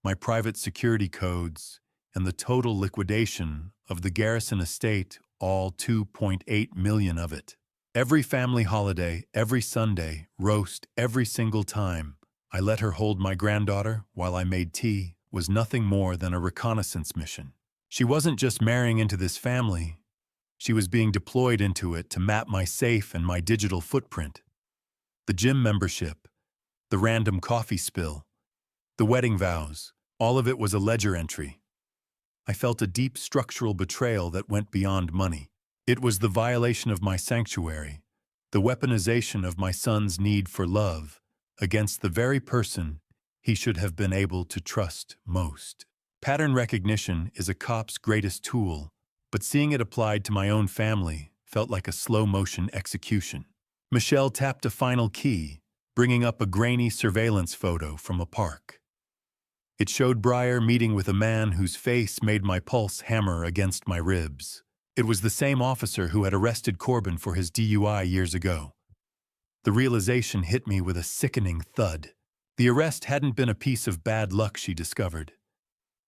my private security codes, and the total liquidation of the Garrison estate, all 2.8 million of it. Every family holiday, every Sunday, roast, every single time I let her hold my granddaughter while I made tea was nothing more than a reconnaissance mission. She wasn't just marrying into this family. She was being deployed into it to map my safe and my digital footprint. The gym membership, the random coffee spill, the wedding vows, all of it was a ledger entry. I felt a deep structural betrayal that went beyond money. It was the violation of my sanctuary, the weaponization of my son's need for love against the very person he should have been able to trust most. Pattern recognition is a cop's greatest tool, but seeing it applied to my own family felt like a slow-motion execution. Michelle tapped a final key, bringing up a grainy surveillance photo from a park. It showed Breyer meeting with a man whose face made my pulse hammer against my ribs. It was the same officer who had arrested Corbin for his DUI years ago. The realization hit me with a sickening thud. The arrest hadn't been a piece of bad luck, she discovered.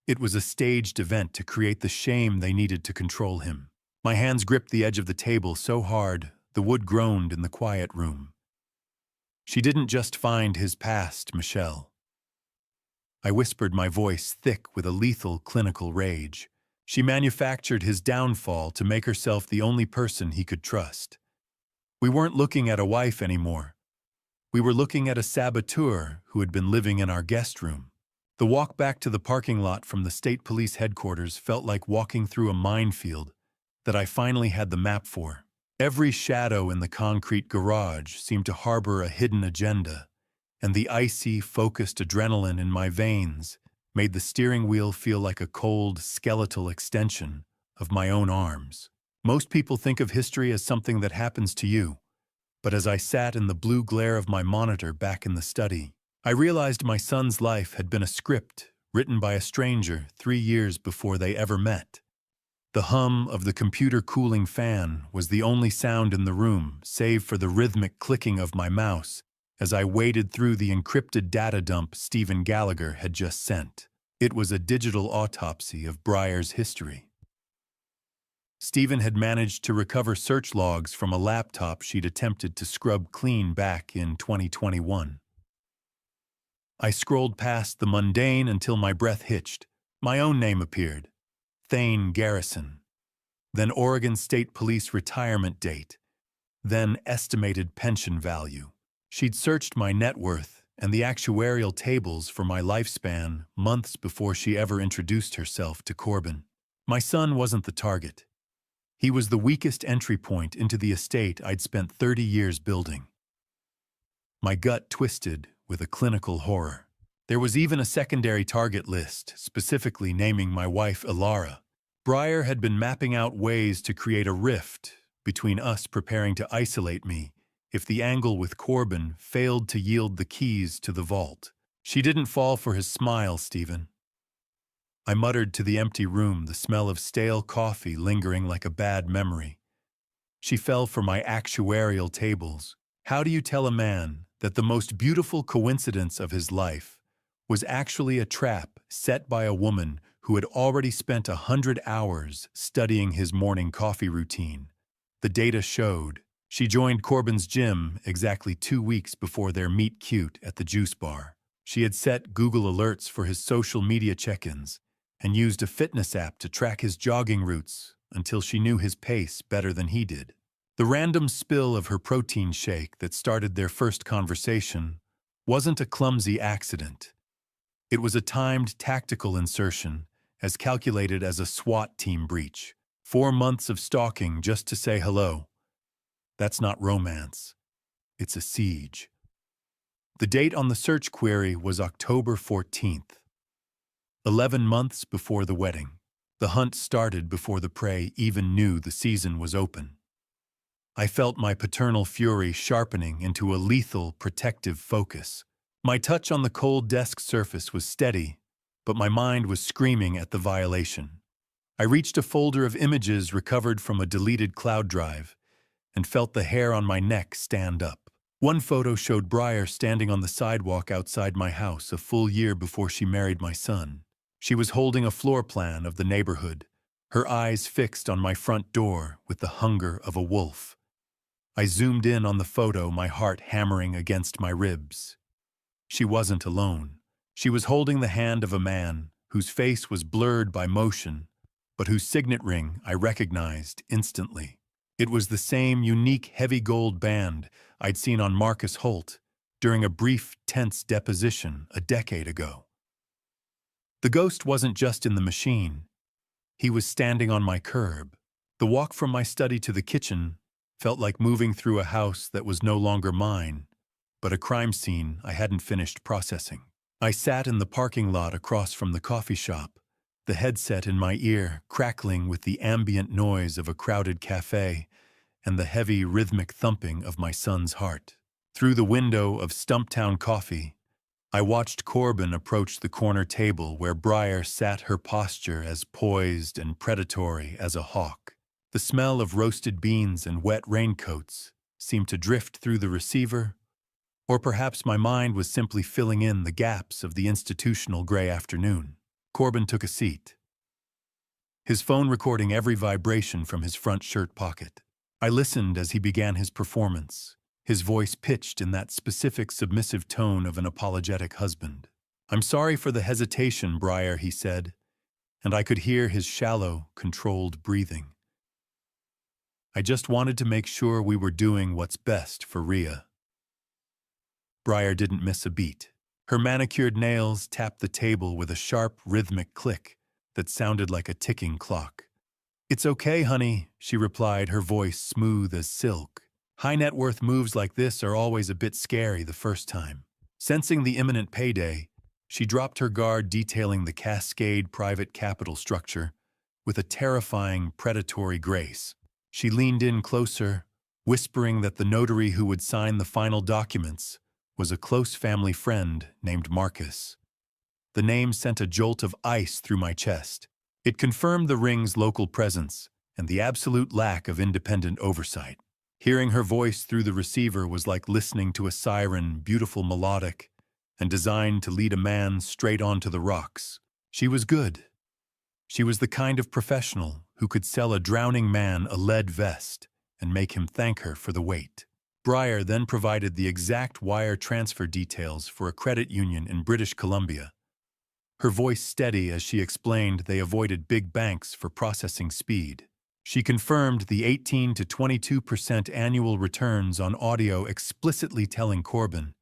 It was a staged event to create the shame they needed to control him. My hands gripped the edge of the table so hard, the wood groaned in the quiet room. She didn't just find his past, Michelle. I whispered, my voice thick with a lethal clinical rage. She manufactured his downfall to make herself the only person he could trust. We weren't looking at a wife anymore. We were looking at a saboteur who had been living in our guest room. The walk back to the parking lot from the state police headquarters felt like walking through a minefield that I finally had the map for. Every shadow in the concrete garage seemed to harbor a hidden agenda, and the icy, focused adrenaline in my veins made the steering wheel feel like a cold, skeletal extension of my own arms. Most people think of history as something that happens to you, but as I sat in the blue glare of my monitor back in the study, I realized my son's life had been a script written by a stranger 3 years before they ever met. The hum of the computer cooling fan was the only sound in the room, save for the rhythmic clicking of my mouse as I waded through the encrypted data dump Stephen Gallagher had just sent. It was a digital autopsy of Breyer's history. Stephen had managed to recover search logs from a laptop she'd attempted to scrub clean back in 2021. I scrolled past the mundane until my breath hitched. My own name appeared. Thane Garrison. Then Oregon State Police retirement date. Then estimated pension value. She'd searched my net worth and the actuarial tables for my lifespan months before she ever introduced herself to Corbin. My son wasn't the target. He was the weakest entry point into the estate I'd spent 30 years building. My gut twisted with a clinical horror. There was even a secondary target list, specifically naming my wife Ilara. Breyer had been mapping out ways to create a rift between us, preparing to isolate me if the angle with Corbin failed to yield the keys to the vault. She didn't fall for his smile, Stephen. I muttered to the empty room, the smell of stale coffee lingering like a bad memory. She fell for my actuarial tables. How do you tell a man that the most beautiful coincidence of his life was actually a trap set by a woman who had already spent 100 hours studying his morning coffee routine? The data showed she joined Corbin's gym exactly 2 weeks before their meet cute at the juice bar. She had set Google alerts for his social media check-ins and used a fitness app to track his jogging routes until she knew his pace better than he did. The random spill of her protein shake that started their first conversation wasn't a clumsy accident. It was a timed tactical insertion, as calculated as a SWAT team breach. 4 months of stalking just to say hello. That's not romance. It's a siege. The date on the search query was October 14th. 11 months before the wedding. The hunt started before the prey even knew the season was open. I felt my paternal fury sharpening into a lethal, protective focus. My touch on the cold desk surface was steady, but my mind was screaming at the violation. I reached a folder of images recovered from a deleted cloud drive and felt the hair on my neck stand up. One photo showed Breyer standing on the sidewalk outside my house a full year before she married my son. She was holding a floor plan of the neighborhood, her eyes fixed on my front door with the hunger of a wolf. I zoomed in on the photo, my heart hammering against my ribs. She wasn't alone. She was holding the hand of a man whose face was blurred by motion, but whose signet ring I recognized instantly. It was the same unique heavy gold band I'd seen on Marcus Holt during a brief, tense deposition a decade ago. The ghost wasn't just in the machine. He was standing on my curb. The walk from my study to the kitchen felt like moving through a house that was no longer mine, but a crime scene I hadn't finished processing. I sat in the parking lot across from the coffee shop, the headset in my ear crackling with the ambient noise of a crowded cafe, and the heavy, rhythmic thumping of my son's heart. Through the window of Stumptown Coffee, I watched Corbin approach the corner table where Briar sat, her posture as poised and predatory as a hawk. The smell of roasted beans and wet raincoats seemed to drift through the receiver, or perhaps my mind was simply filling in the gaps of the institutional gray afternoon. Corbin took a seat, his phone recording every vibration from his front shirt pocket. I listened as he began his performance, his voice pitched in that specific submissive tone of an apologetic husband. "I'm sorry for the hesitation, Briar," he said, and I could hear his shallow, controlled breathing. "I just wanted to make sure we were doing what's best for Rhea." Briar didn't miss a beat. Her manicured nails tapped the table with a sharp, rhythmic click that sounded like a ticking clock. "It's okay, honey," she replied, her voice smooth as silk. "High net worth moves like this are always a bit scary the first time." Sensing the imminent payday, she dropped her guard, detailing the Cascade private capital structure with a terrifying, predatory grace. She leaned in closer, whispering that the notary who would sign the final documents was a close family friend named Marcus. The name sent a jolt of ice through my chest. It confirmed the ring's local presence and the absolute lack of independent oversight. Hearing her voice through the receiver was like listening to a siren, beautiful, melodic, and designed to lead a man straight onto the rocks. She was good. She was the kind of professional who could sell a drowning man a lead vest and make him thank her for the wait. Briar then provided the exact wire transfer details for a credit union in British Columbia. Her voice steady as she explained they avoided big banks for processing speed. She confirmed the 18 to 22% annual returns on audio, explicitly telling Corbin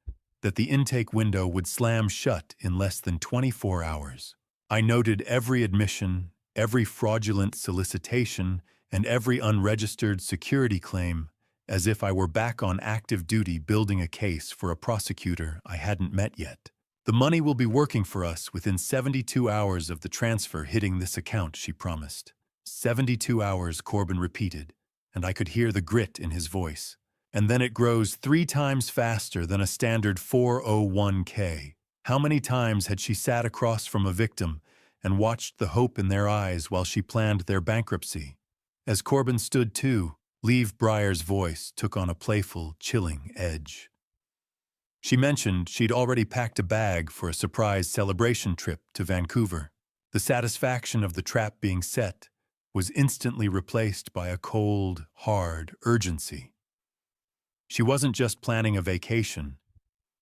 that the intake window would slam shut in less than 24 hours. I noted every admission, every fraudulent solicitation, and every unregistered security claim, as if I were back on active duty building a case for a prosecutor I hadn't met yet. "The money will be working for us within 72 hours of the transfer hitting this account," she promised. 72 hours, Corbin repeated, and I could hear the grit in his voice. "And then it grows 3 times faster than a standard 401k. How many times had she sat across from a victim and watched the hope in their eyes while she planned their bankruptcy? As Corbin stood too, Leave Briar's voice took on a playful, chilling edge. She mentioned she'd already packed a bag for a surprise celebration trip to Vancouver. The satisfaction of the trap being set was instantly replaced by a cold, hard urgency. She wasn't just planning a vacation.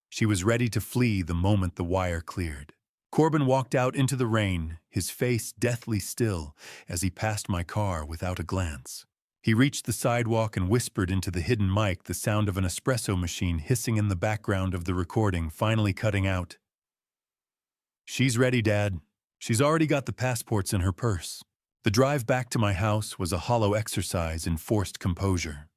She was ready to flee the moment the wire cleared. Corbin walked out into the rain, his face deathly still as he passed my car without a glance. He reached the sidewalk and whispered into the hidden mic, the sound of an espresso machine hissing in the background of the recording, finally cutting out. "She's ready, Dad. She's already got the passports in her purse." The drive back to my house was a hollow exercise in forced composure.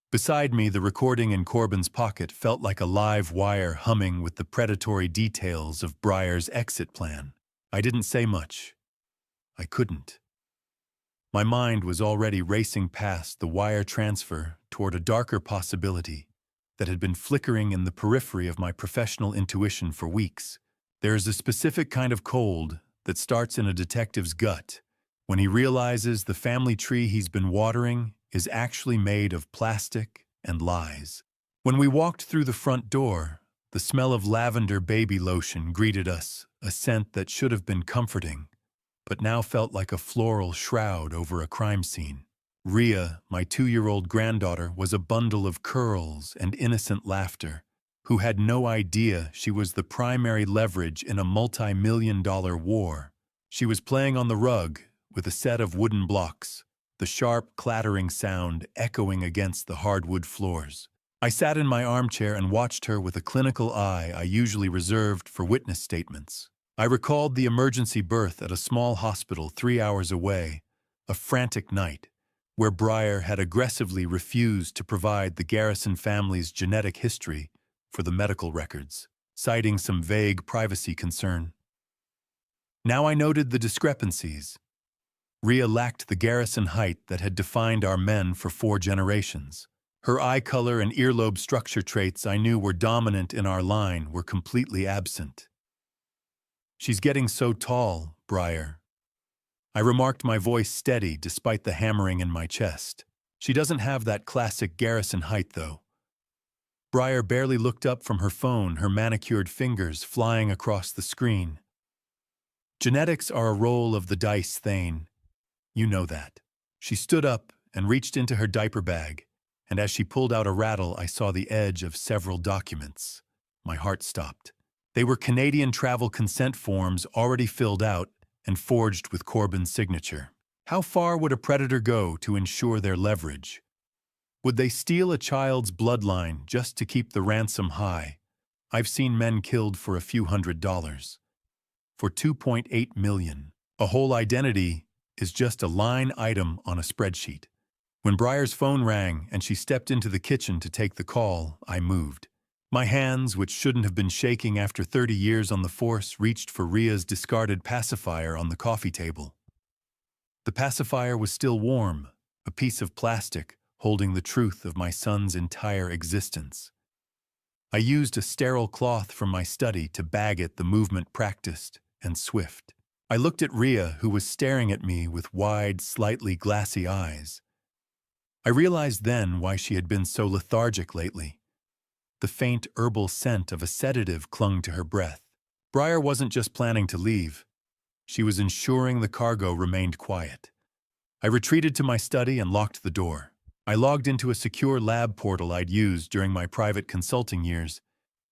Beside me, the recording in Corbin's pocket felt like a live wire humming with the predatory details of Briar's exit plan. I didn't say much. I couldn't. My mind was already racing past the wire transfer toward a darker possibility that had been flickering in the periphery of my professional intuition for weeks. There is a specific kind of cold that starts in a detective's gut when he realizes the family tree he's been watering is actually made of plastic and lies. When we walked through the front door, the smell of lavender baby lotion greeted us, a scent that should have been comforting, but now felt like a floral shroud over a crime scene. Rhea, my 2-year-old granddaughter, was a bundle of curls and innocent laughter, who had no idea she was the primary leverage in a multi-million-dollar war. She was playing on the rug with a set of wooden blocks, the sharp, clattering sound echoing against the hardwood floors. I sat in my armchair and watched her with a clinical eye I usually reserved for witness statements. I recalled the emergency birth at a small hospital 3 hours away, a frantic night, where Briar had aggressively refused to provide the Garrison family's genetic history for the medical records, citing some vague privacy concern. Now I noted the discrepancies. Rhea lacked the garrison height that had defined our men for 4 generations. Her eye color and earlobe structure traits I knew were dominant in our line were completely absent. "She's getting so tall, Briar," I remarked, my voice steady despite the hammering in my chest. "She doesn't have that classic garrison height, though." Briar barely looked up from her phone, her manicured fingers flying across the screen. "Genetics are a roll of the dice, Thane. You know that." She stood up and reached into her diaper bag, and as she pulled out a rattle, I saw the edge of several documents. My heart stopped. They were Canadian travel consent forms already filled out and forged with Corbin's signature. How far would a predator go to ensure their leverage? Would they steal a child's bloodline just to keep the ransom high? I've seen men killed for a few $100s. For $2.8 million, a whole identity is just a line item on a spreadsheet. When Briar's phone rang and she stepped into the kitchen to take the call, I moved. My hands, which shouldn't have been shaking after 30 years on the force, reached for Rhea's discarded pacifier on the coffee table. The pacifier was still warm, a piece of plastic holding the truth of my son's entire existence. I used a sterile cloth from my study to bag it, the movement practiced and swift. I looked at Rhea, who was staring at me with wide, slightly glassy eyes. I realized then why she had been so lethargic lately. The faint herbal scent of a sedative clung to her breath. Briar wasn't just planning to leave. She was ensuring the cargo remained quiet. I retreated to my study and locked the door. I logged into a secure lab portal I'd used during my private consulting years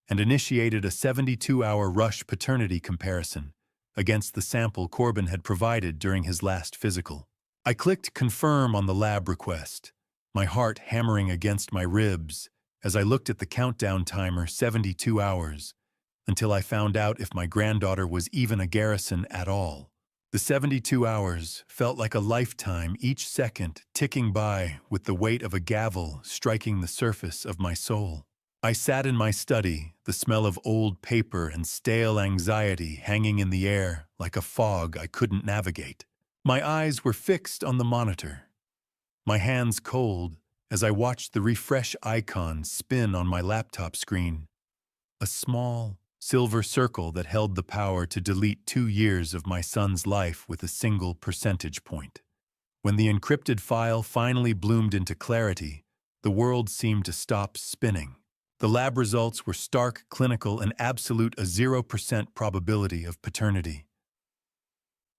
and initiated a 72-hour rush paternity comparison against the sample Corbin had provided during his last physical. I clicked confirm on the lab request, my heart hammering against my ribs as I looked at the countdown timer, 72 hours, until I found out if my granddaughter was even a garrison at all. The 72 hours felt like a lifetime, each second ticking by with the weight of a gavel striking the surface of my soul. I sat in my study, the smell of old paper and stale anxiety hanging in the air like a fog I couldn't navigate. My eyes were fixed on the monitor, my hands cold as I watched the refresh icon spin on my laptop screen. A small, silver circle that held the power to delete 2 years of my son's life with a single percentage point. When the encrypted file finally bloomed into clarity, the world seemed to stop spinning. The lab results were stark, clinical, and absolute, a 0% probability of paternity.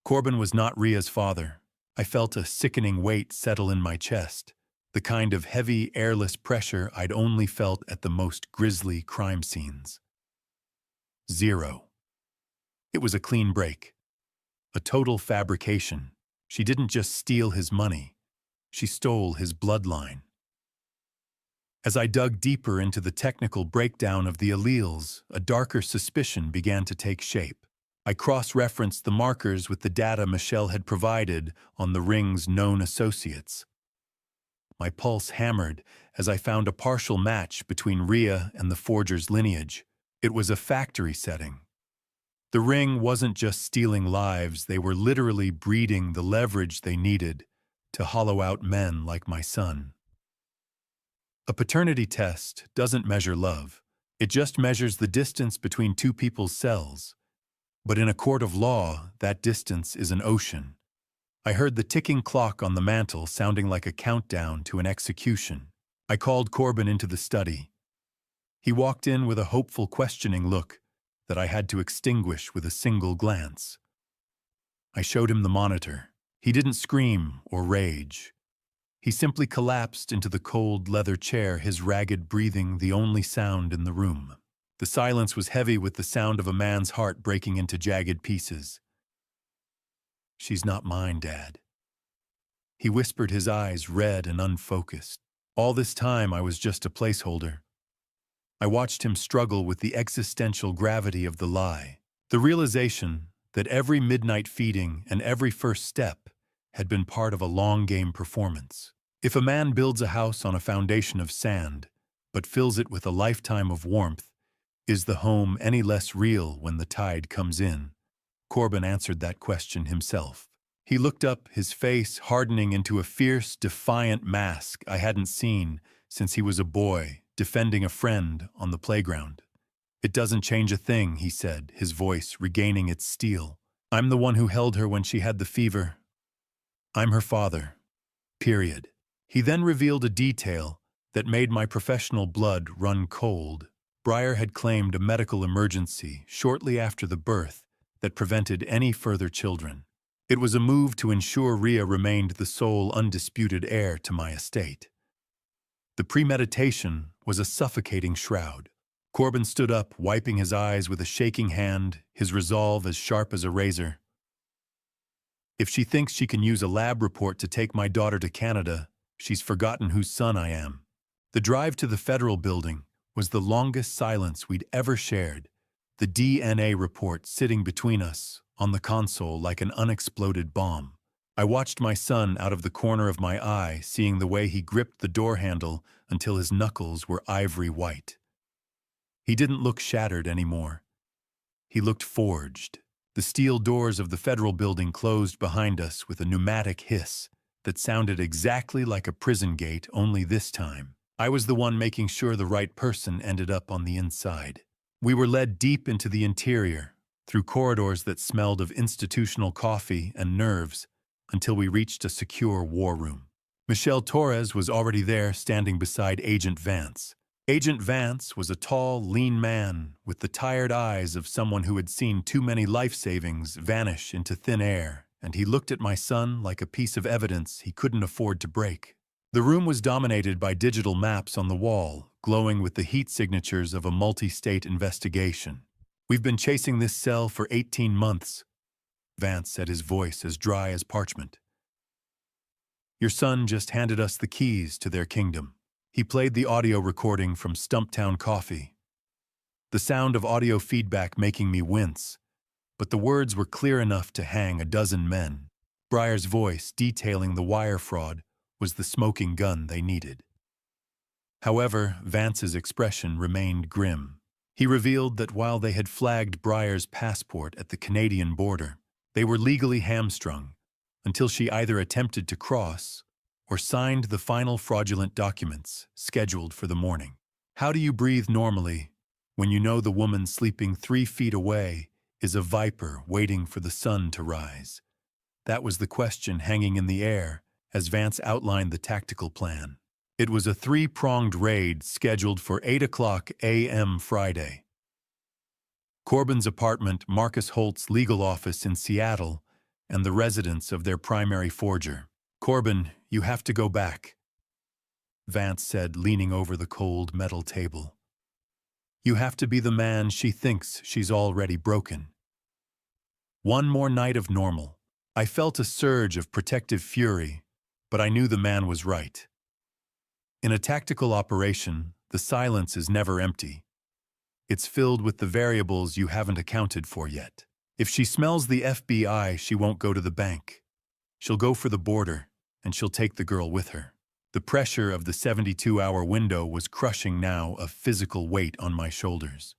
Corbin was not Rhea's father. I felt a sickening weight settle in my chest, the kind of heavy, airless pressure I'd only felt at the most grisly crime scenes. 0. It was a clean break. A total fabrication. She didn't just steal his money. She stole his bloodline. As I dug deeper into the technical breakdown of the alleles, a darker suspicion began to take shape. I cross-referenced the markers with the data Michelle had provided on the ring's known associates. My pulse hammered as I found a partial match between Rhea and the forger's lineage. It was a factory setting. The ring wasn't just stealing lives, they were literally breeding the leverage they needed to hollow out men like my son. A paternity test doesn't measure love. It just measures the distance between two people's cells. But in a court of law, that distance is an ocean. I heard the ticking clock on the mantel sounding like a countdown to an execution. I called Corbin into the study. He walked in with a hopeful, questioning look that I had to extinguish with a single glance. I showed him the monitor. He didn't scream or rage. He simply collapsed into the cold leather chair, his ragged breathing the only sound in the room. The silence was heavy with the sound of a man's heart breaking into jagged pieces. "She's not mine, Dad." He whispered, his eyes red and unfocused. All this time I was just a placeholder. I watched him struggle with the existential gravity of the lie, the realization that every midnight feeding and every first step had been part of a long-game performance. If a man builds a house on a foundation of sand, but fills it with a lifetime of warmth, is the home any less real when the tide comes in? Corbin answered that question himself. He looked up, his face hardening into a fierce, defiant mask I hadn't seen since he was a boy, defending a friend on the playground. "It doesn't change a thing," he said, his voice regaining its steel. "I'm the one who held her when she had the fever. I'm her father. Period." He then revealed a detail that made my professional blood run cold. Breyer had claimed a medical emergency shortly after the birth that prevented any further children. It was a move to ensure Rhea remained the sole undisputed heir to my estate. The premeditation was a suffocating shroud. Corbin stood up, wiping his eyes with a shaking hand, his resolve as sharp as a razor. "If she thinks she can use a lab report to take my daughter to Canada, she's forgotten whose son I am." The drive to the federal building was the longest silence we'd ever shared, the DNA report sitting between us on the console like an unexploded bomb. I watched my son out of the corner of my eye, seeing the way he gripped the door handle until his knuckles were ivory white. He didn't look shattered anymore. He looked forged. The steel doors of the federal building closed behind us with a pneumatic hiss that sounded exactly like a prison gate, only this time I was the one making sure the right person ended up on the inside. We were led deep into the interior, through corridors that smelled of institutional coffee and nerves, until we reached a secure war room. Michelle Torres was already there, standing beside Agent Vance. Agent Vance was a tall, lean man with the tired eyes of someone who had seen too many life savings vanish into thin air, and he looked at my son like a piece of evidence he couldn't afford to break. The room was dominated by digital maps on the wall, glowing with the heat signatures of a multi-state investigation. "We've been chasing this cell for 18 months, Vance said, his voice as dry as parchment. "Your son just handed us the keys to their kingdom." He played the audio recording from Stumptown Coffee, the sound of audio feedback making me wince, but the words were clear enough to hang a dozen men. Breyer's voice, detailing the wire fraud, was the smoking gun they needed. However, Vance's expression remained grim. He revealed that while they had flagged Breyer's passport at the Canadian border, they were legally hamstrung until she either attempted to cross or signed the final fraudulent documents scheduled for the morning. How do you breathe normally when you know the woman sleeping 3 feet away is a viper waiting for the sun to rise? That was the question hanging in the air as Vance outlined the tactical plan. It was a 3-pronged raid scheduled for 8 a.m. Friday. Corbin's apartment, Marcus Holt's legal office in Seattle, and the residence of their primary forger. "Corbin, you have to go back," Vance said, leaning over the cold metal table. "You have to be the man she thinks she's already broken." One more night of normal. I felt a surge of protective fury, but I knew the man was right. In a tactical operation, the silence is never empty. It's filled with the variables you haven't accounted for yet. If she smells the FBI, she won't go to the bank. She'll go for the border, and she'll take the girl with her. The pressure of the 72-hour window was crushing now, a physical weight on my shoulders.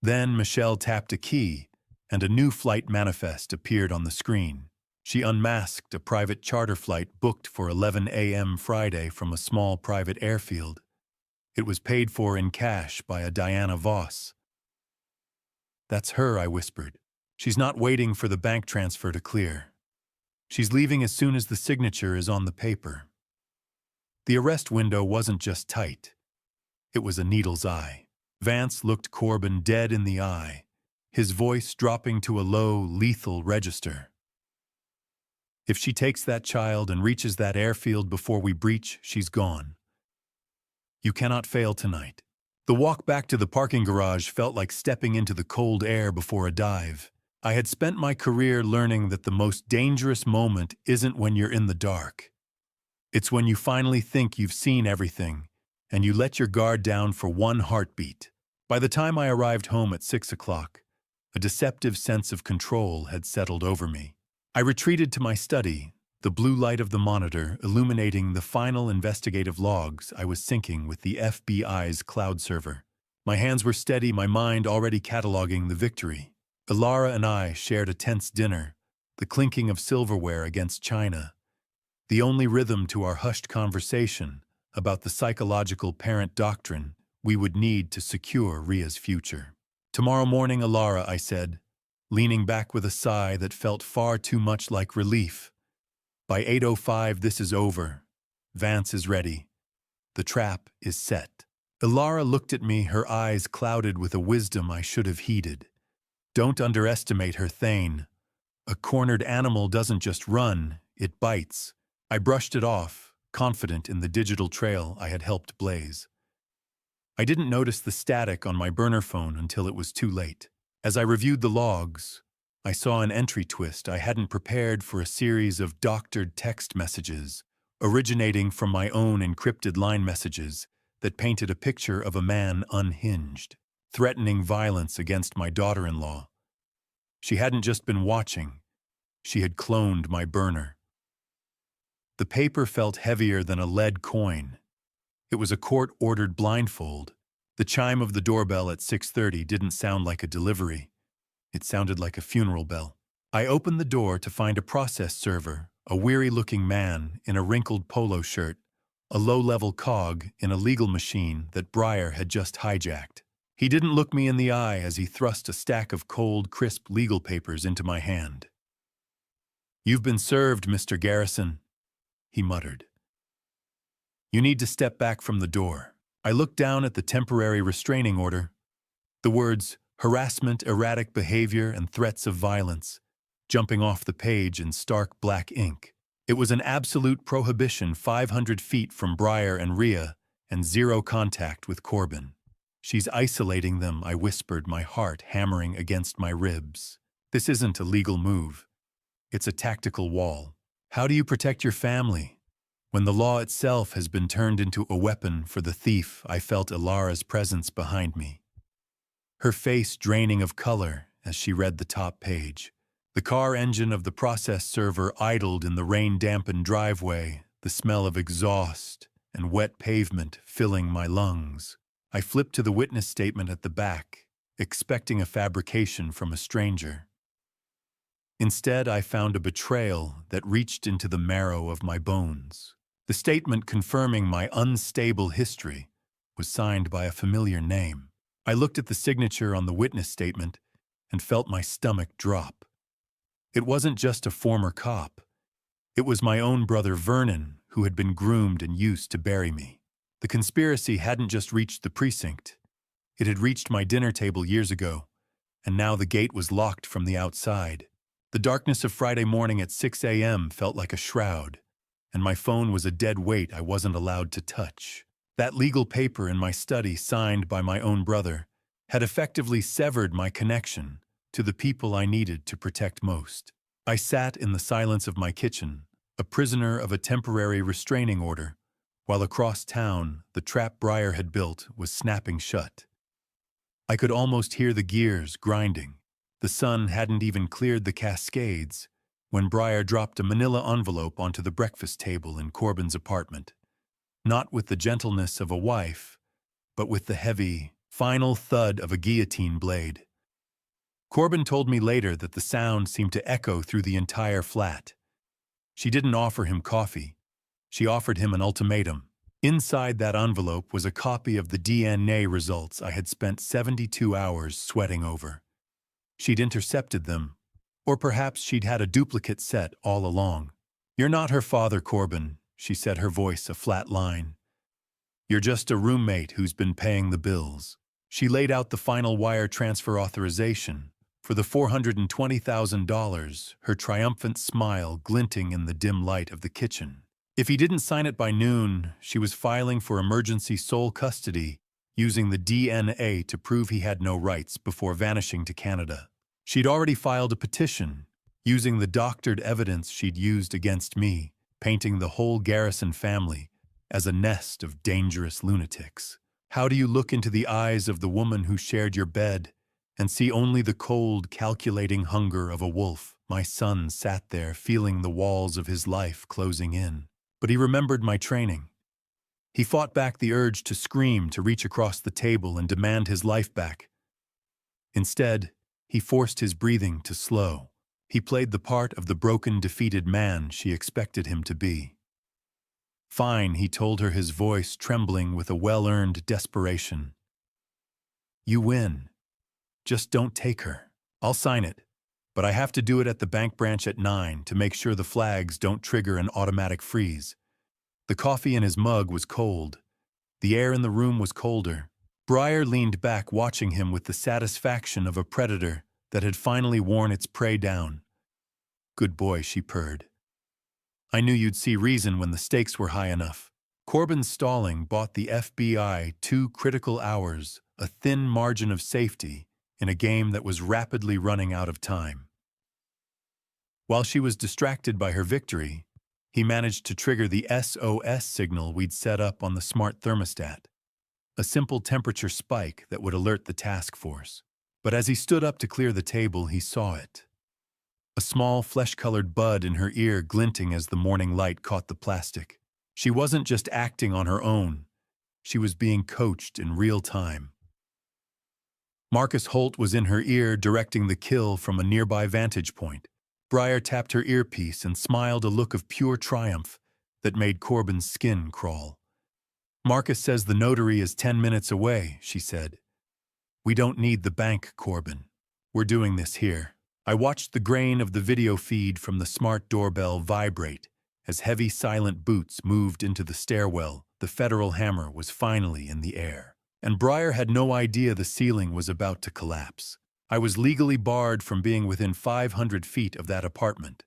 Then Michelle tapped a key, and a new flight manifest appeared on the screen. She unmasked a private charter flight booked for 11 a.m. Friday from a small private airfield. It was paid for in cash by a Diana Voss. "That's her," I whispered. "She's not waiting for the bank transfer to clear. She's leaving as soon as the signature is on the paper." The arrest window wasn't just tight. It was a needle's eye. Vance looked Corbin dead in the eye, his voice dropping to a low, lethal register. "If she takes that child and reaches that airfield before we breach, she's gone. You cannot fail tonight." The walk back to the parking garage felt like stepping into the cold air before a dive. I had spent my career learning that the most dangerous moment isn't when you're in the dark. It's when you finally think you've seen everything, and you let your guard down for one heartbeat. By the time I arrived home at 6 o'clock, a deceptive sense of control had settled over me. I retreated to my study, the blue light of the monitor illuminating the final investigative logs I was syncing with the FBI's cloud server. My hands were steady, my mind already cataloging the victory. Ilara and I shared a tense dinner, the clinking of silverware against china, the only rhythm to our hushed conversation about the psychological parent doctrine we would need to secure Ria's future. "Tomorrow morning, Alara," I said, leaning back with a sigh that felt far too much like relief. "By 8:05, this is over. Vance is ready. The trap is set." Alara looked at me, her eyes clouded with a wisdom I should have heeded. "Don't underestimate her, Thane. A cornered animal doesn't just run, it bites." I brushed it off, confident in the digital trail I had helped blaze. I didn't notice the static on my burner phone until it was too late. As I reviewed the logs, I saw an entry twist I hadn't prepared for, a series of doctored text messages, originating from my own encrypted line messages that painted a picture of a man unhinged, threatening violence against my daughter-in-law. She hadn't just been watching, she had cloned my burner. The paper felt heavier than a lead coin. It was a court-ordered blindfold. The chime of the doorbell at 6:30 didn't sound like a delivery. It sounded like a funeral bell. I opened the door to find a process server, a weary-looking man in a wrinkled polo shirt, a low-level cog in a legal machine that Breyer had just hijacked. He didn't look me in the eye as he thrust a stack of cold, crisp legal papers into my hand. "You've been served, Mr. Garrison," he muttered. "You need to step back from the door." I looked down at the temporary restraining order. The words "harassment, erratic behavior, and threats of violence" jumping off the page in stark black ink. It was an absolute prohibition 500 feet from Breyer and Ria, and zero contact with Corbin. "She's isolating them," I whispered, my heart hammering against my ribs. "This isn't a legal move. It's a tactical wall. How do you protect your family when the law itself has been turned into a weapon for the thief?" I felt Alara's presence behind me, her face draining of color as she read the top page. The car engine of the process server idled in the rain-dampened driveway, the smell of exhaust and wet pavement filling my lungs. I flipped to the witness statement at the back, expecting a fabrication from a stranger. Instead, I found a betrayal that reached into the marrow of my bones. The statement confirming my unstable history was signed by a familiar name. I looked at the signature on the witness statement and felt my stomach drop. It wasn't just a former cop. It was my own brother Vernon, who had been groomed and used to bury me. The conspiracy hadn't just reached the precinct. It had reached my dinner table years ago, and now the gate was locked from the outside. The darkness of Friday morning at 6 a.m. felt like a shroud, and my phone was a dead weight I wasn't allowed to touch. That legal paper in my study, signed by my own brother, had effectively severed my connection to the people I needed to protect most. I sat in the silence of my kitchen, a prisoner of a temporary restraining order, while across town the trap Breyer had built was snapping shut. I could almost hear the gears grinding. The sun hadn't even cleared the Cascades when Breyer dropped a manila envelope onto the breakfast table in Corbin's apartment. Not with the gentleness of a wife, but with the heavy, final thud of a guillotine blade. Corbin told me later that the sound seemed to echo through the entire flat. She didn't offer him coffee. She offered him an ultimatum. Inside that envelope was a copy of the DNA results I had spent 72 hours sweating over. She'd intercepted them, or perhaps she'd had a duplicate set all along. "You're not her father, Corbin," she said, her voice a flat line. "You're just a roommate who's been paying the bills." She laid out the final wire transfer authorization for the $420,000, her triumphant smile glinting in the dim light of the kitchen. If he didn't sign it by noon, she was filing for emergency sole custody, using the DNA to prove he had no rights before vanishing to Canada. She'd already filed a petition, using the doctored evidence she'd used against me, painting the whole Garrison family as a nest of dangerous lunatics. How do you look into the eyes of the woman who shared your bed and see only the cold, calculating hunger of a wolf? My son sat there, feeling the walls of his life closing in. But he remembered my training. He fought back the urge to scream, to reach across the table and demand his life back. Instead, he forced his breathing to slow. He played the part of the broken, defeated man she expected him to be. "Fine," he told her, his voice trembling with a well-earned desperation. "You win. Just don't take her. I'll sign it, but I have to do it at the bank branch at 9 to make sure the flags don't trigger an automatic freeze." The coffee in his mug was cold. The air in the room was colder. Briar leaned back, watching him with the satisfaction of a predator that had finally worn its prey down. "Good boy," she purred. "I knew you'd see reason when the stakes were high enough." Corbin's stalling bought the FBI 2 critical hours, a thin margin of safety, in a game that was rapidly running out of time. While she was distracted by her victory, he managed to trigger the SOS signal we'd set up on the smart thermostat, a simple temperature spike that would alert the task force. But as he stood up to clear the table, he saw it. A small, flesh-colored bud in her ear glinting as the morning light caught the plastic. She wasn't just acting on her own. She was being coached in real time. Marcus Holt was in her ear, directing the kill from a nearby vantage point. Briar tapped her earpiece and smiled, a look of pure triumph that made Corbin's skin crawl. "Marcus says the notary is 10 minutes away," she said. "We don't need the bank, Corbin. We're doing this here." I watched the grain of the video feed from the smart doorbell vibrate as heavy, silent boots moved into the stairwell. The federal hammer was finally in the air, and Briar had no idea the ceiling was about to collapse. I was legally barred from being within 500 feet of that apartment.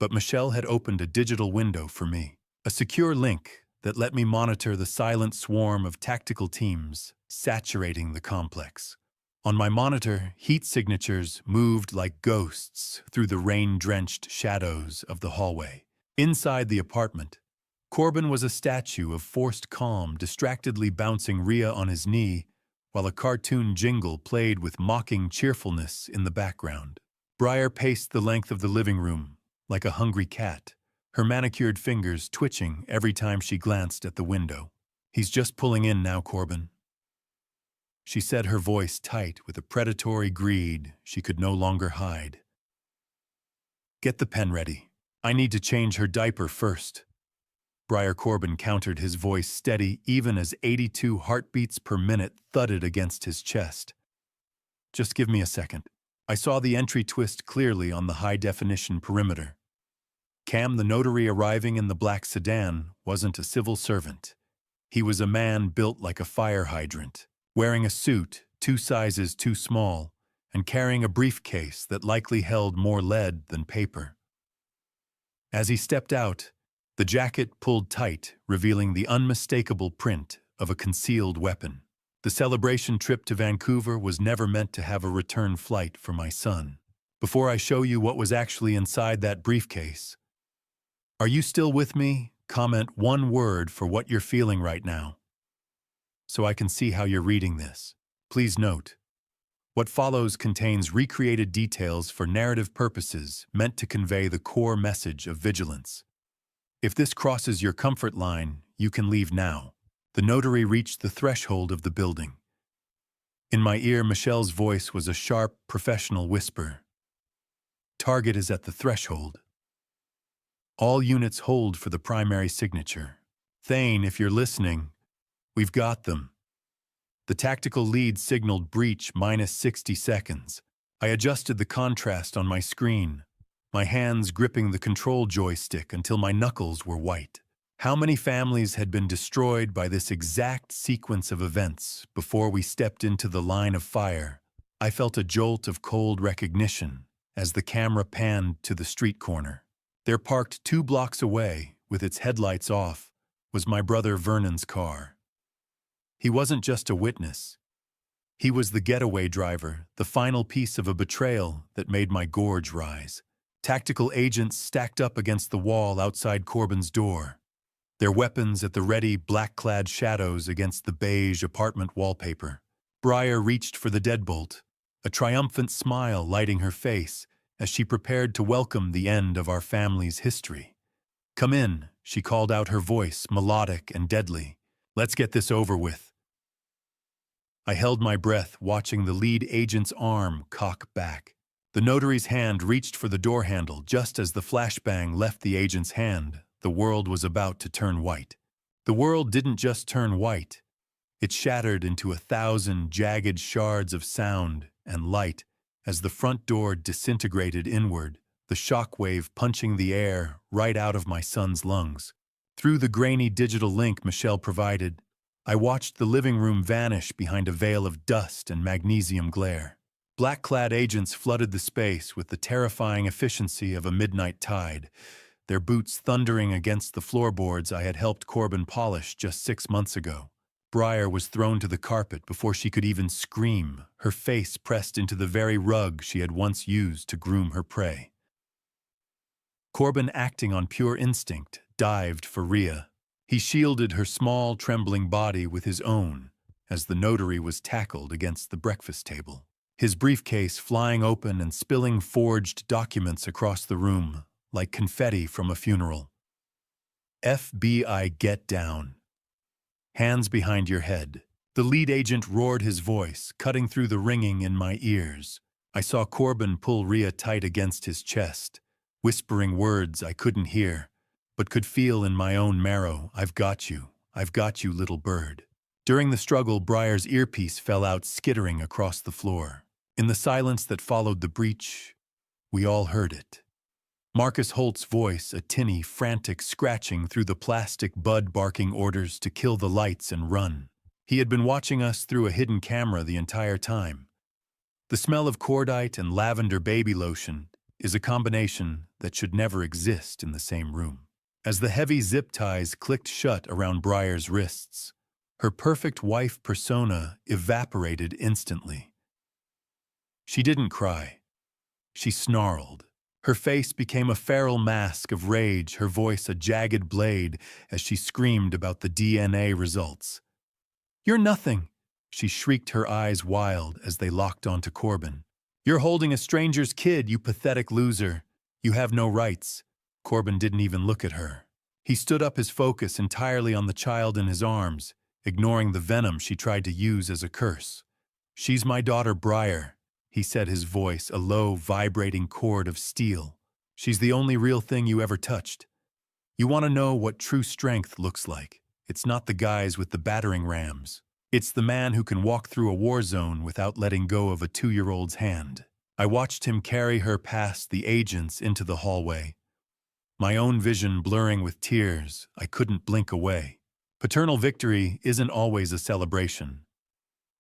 But Michelle had opened a digital window for me, a secure link that let me monitor the silent swarm of tactical teams saturating the complex. On my monitor, heat signatures moved like ghosts through the rain-drenched shadows of the hallway. Inside the apartment, Corbin was a statue of forced calm, distractedly bouncing Rhea on his knee, while a cartoon jingle played with mocking cheerfulness in the background. Briar paced the length of the living room like a hungry cat, her manicured fingers twitching every time she glanced at the window. "He's just pulling in now, Corbin," she said, her voice tight with a predatory greed she could no longer hide. "Get the pen ready. I need to change her diaper first." Briar Corbin countered, his voice steady even as 82 heartbeats per minute thudded against his chest. "Just give me a second." I saw the entry twist clearly on the high-definition perimeter. Cam, the notary arriving in the black sedan, wasn't a civil servant. He was a man built like a fire hydrant, wearing a suit 2 sizes too small and carrying a briefcase that likely held more lead than paper. As he stepped out, the jacket pulled tight, revealing the unmistakable print of a concealed weapon. The celebration trip to Vancouver was never meant to have a return flight for my son. "Before I show you what was actually inside that briefcase, are you still with me? Comment 1 word for what you're feeling right now, so I can see how you're reading this. Please note, what follows contains recreated details for narrative purposes meant to convey the core message of vigilance. If this crosses your comfort line, you can leave now." The notary reached the threshold of the building. In my ear, Michelle's voice was a sharp, professional whisper. "Target is at the threshold. All units hold for the primary signature. Thane, if you're listening, we've got them." The tactical lead signaled breach minus 60 seconds. I adjusted the contrast on my screen, my hands gripping the control joystick until my knuckles were white. How many families had been destroyed by this exact sequence of events before we stepped into the line of fire? I felt a jolt of cold recognition as the camera panned to the street corner. There, parked 2 blocks away, with its headlights off, was my brother Vernon's car. He wasn't just a witness. He was the getaway driver, the final piece of a betrayal that made my gorge rise. Tactical agents stacked up against the wall outside Corbin's door, their weapons at the ready, black-clad shadows against the beige apartment wallpaper. Briar reached for the deadbolt, a triumphant smile lighting her face as she prepared to welcome the end of our family's history. "Come in," she called out, her voice melodic and deadly. "Let's get this over with." I held my breath, watching the lead agent's arm cock back. The notary's hand reached for the door handle just as the flashbang left the agent's hand. The world was about to turn white. The world didn't just turn white. It shattered into 1,000 jagged shards of sound and light as the front door disintegrated inward, the shockwave punching the air right out of my son's lungs. Through the grainy digital link Michelle provided, I watched the living room vanish behind a veil of dust and magnesium glare. Black-clad agents flooded the space with the terrifying efficiency of a midnight tide, their boots thundering against the floorboards I had helped Corbin polish just 6 months ago. Briar was thrown to the carpet before she could even scream, her face pressed into the very rug she had once used to groom her prey. Corbin, acting on pure instinct, dived for Rhea. He shielded her small, trembling body with his own as the notary was tackled against the breakfast table, his briefcase flying open and spilling forged documents across the room like confetti from a funeral. FBI, get down. Hands behind your head. The lead agent roared his voice, cutting through the ringing in my ears. I saw Corbin pull Rhea tight against his chest, whispering words I couldn't hear, but could feel in my own marrow. I've got you, little bird. During the struggle, Briar's earpiece fell out skittering across the floor. In the silence that followed the breach, we all heard it. Marcus Holt's voice, a tinny, frantic scratching through the plastic bud barking orders to kill the lights and run. He had been watching us through a hidden camera the entire time. The smell of cordite and lavender baby lotion is a combination that should never exist in the same room. As the heavy zip ties clicked shut around Briar's wrists, her perfect wife persona evaporated instantly. She didn't cry. She snarled. Her face became a feral mask of rage, her voice a jagged blade as she screamed about the DNA results. "You're nothing," she shrieked, her eyes wild as they locked onto Corbin. "You're holding a stranger's kid, you pathetic loser. You have no rights." Corbin didn't even look at her. He stood up, his focus entirely on the child in his arms, ignoring the venom she tried to use as a curse. "She's my daughter, Briar," he said, his voice a low, vibrating cord of steel. "She's the only real thing you ever touched. You want to know what true strength looks like? It's not the guys with the battering rams. It's the man who can walk through a war zone without letting go of a 2-year-old's hand." I watched him carry her past the agents into the hallway, my own vision blurring with tears. I couldn't blink away. Paternal victory isn't always a celebration.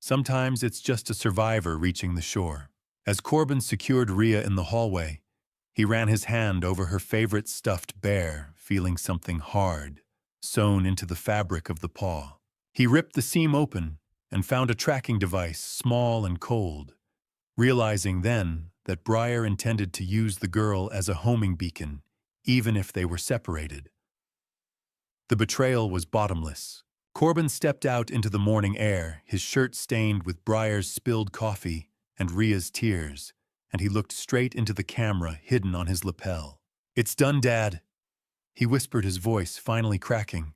Sometimes it's just a survivor reaching the shore. As Corbin secured Rhea in the hallway, he ran his hand over her favorite stuffed bear, feeling something hard sewn into the fabric of the paw. He ripped the seam open and found a tracking device, small and cold, realizing then that Briar intended to use the girl as a homing beacon, even if they were separated. The betrayal was bottomless. Corbin stepped out into the morning air, his shirt stained with Briar's spilled coffee and Rhea's tears, and he looked straight into the camera hidden on his lapel. "It's done, Dad," he whispered, his voice finally cracking.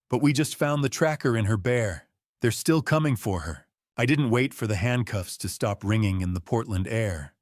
"But we just found the tracker in her bear. They're still coming for her." I didn't wait for the handcuffs to stop ringing in the Portland air.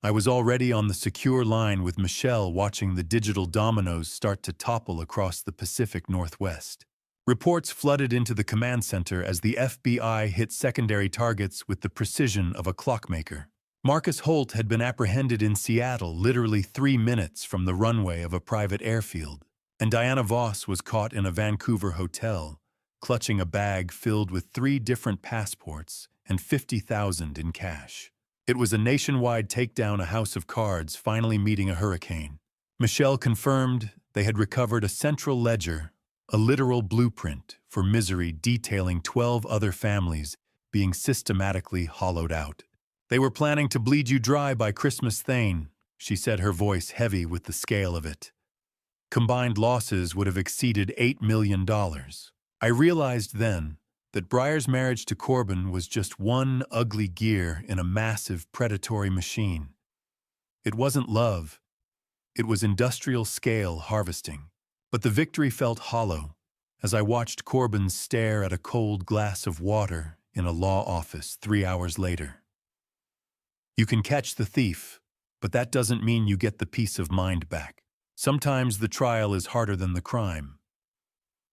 I was already on the secure line with Michelle, watching the digital dominoes start to topple across the Pacific Northwest. Reports flooded into the command center as the FBI hit secondary targets with the precision of a clockmaker. Marcus Holt had been apprehended in Seattle, literally 3 minutes from the runway of a private airfield, and Diana Voss was caught in a Vancouver hotel, clutching a bag filled with 3 different passports and $50,000 in cash. It was a nationwide takedown, a house of cards finally meeting a hurricane. Michelle confirmed they had recovered a central ledger, a literal blueprint for misery detailing 12 other families being systematically hollowed out. "They were planning to bleed you dry by Christmas Thane," she said, her voice heavy with the scale of it. Combined losses would have exceeded $8 million. I realized then that Briar's marriage to Corbin was just one ugly gear in a massive predatory machine. It wasn't love. It was industrial-scale harvesting. But the victory felt hollow as I watched Corbin stare at a cold glass of water in a law office 3 hours later. You can catch the thief, but that doesn't mean you get the peace of mind back. Sometimes the trial is harder than the crime.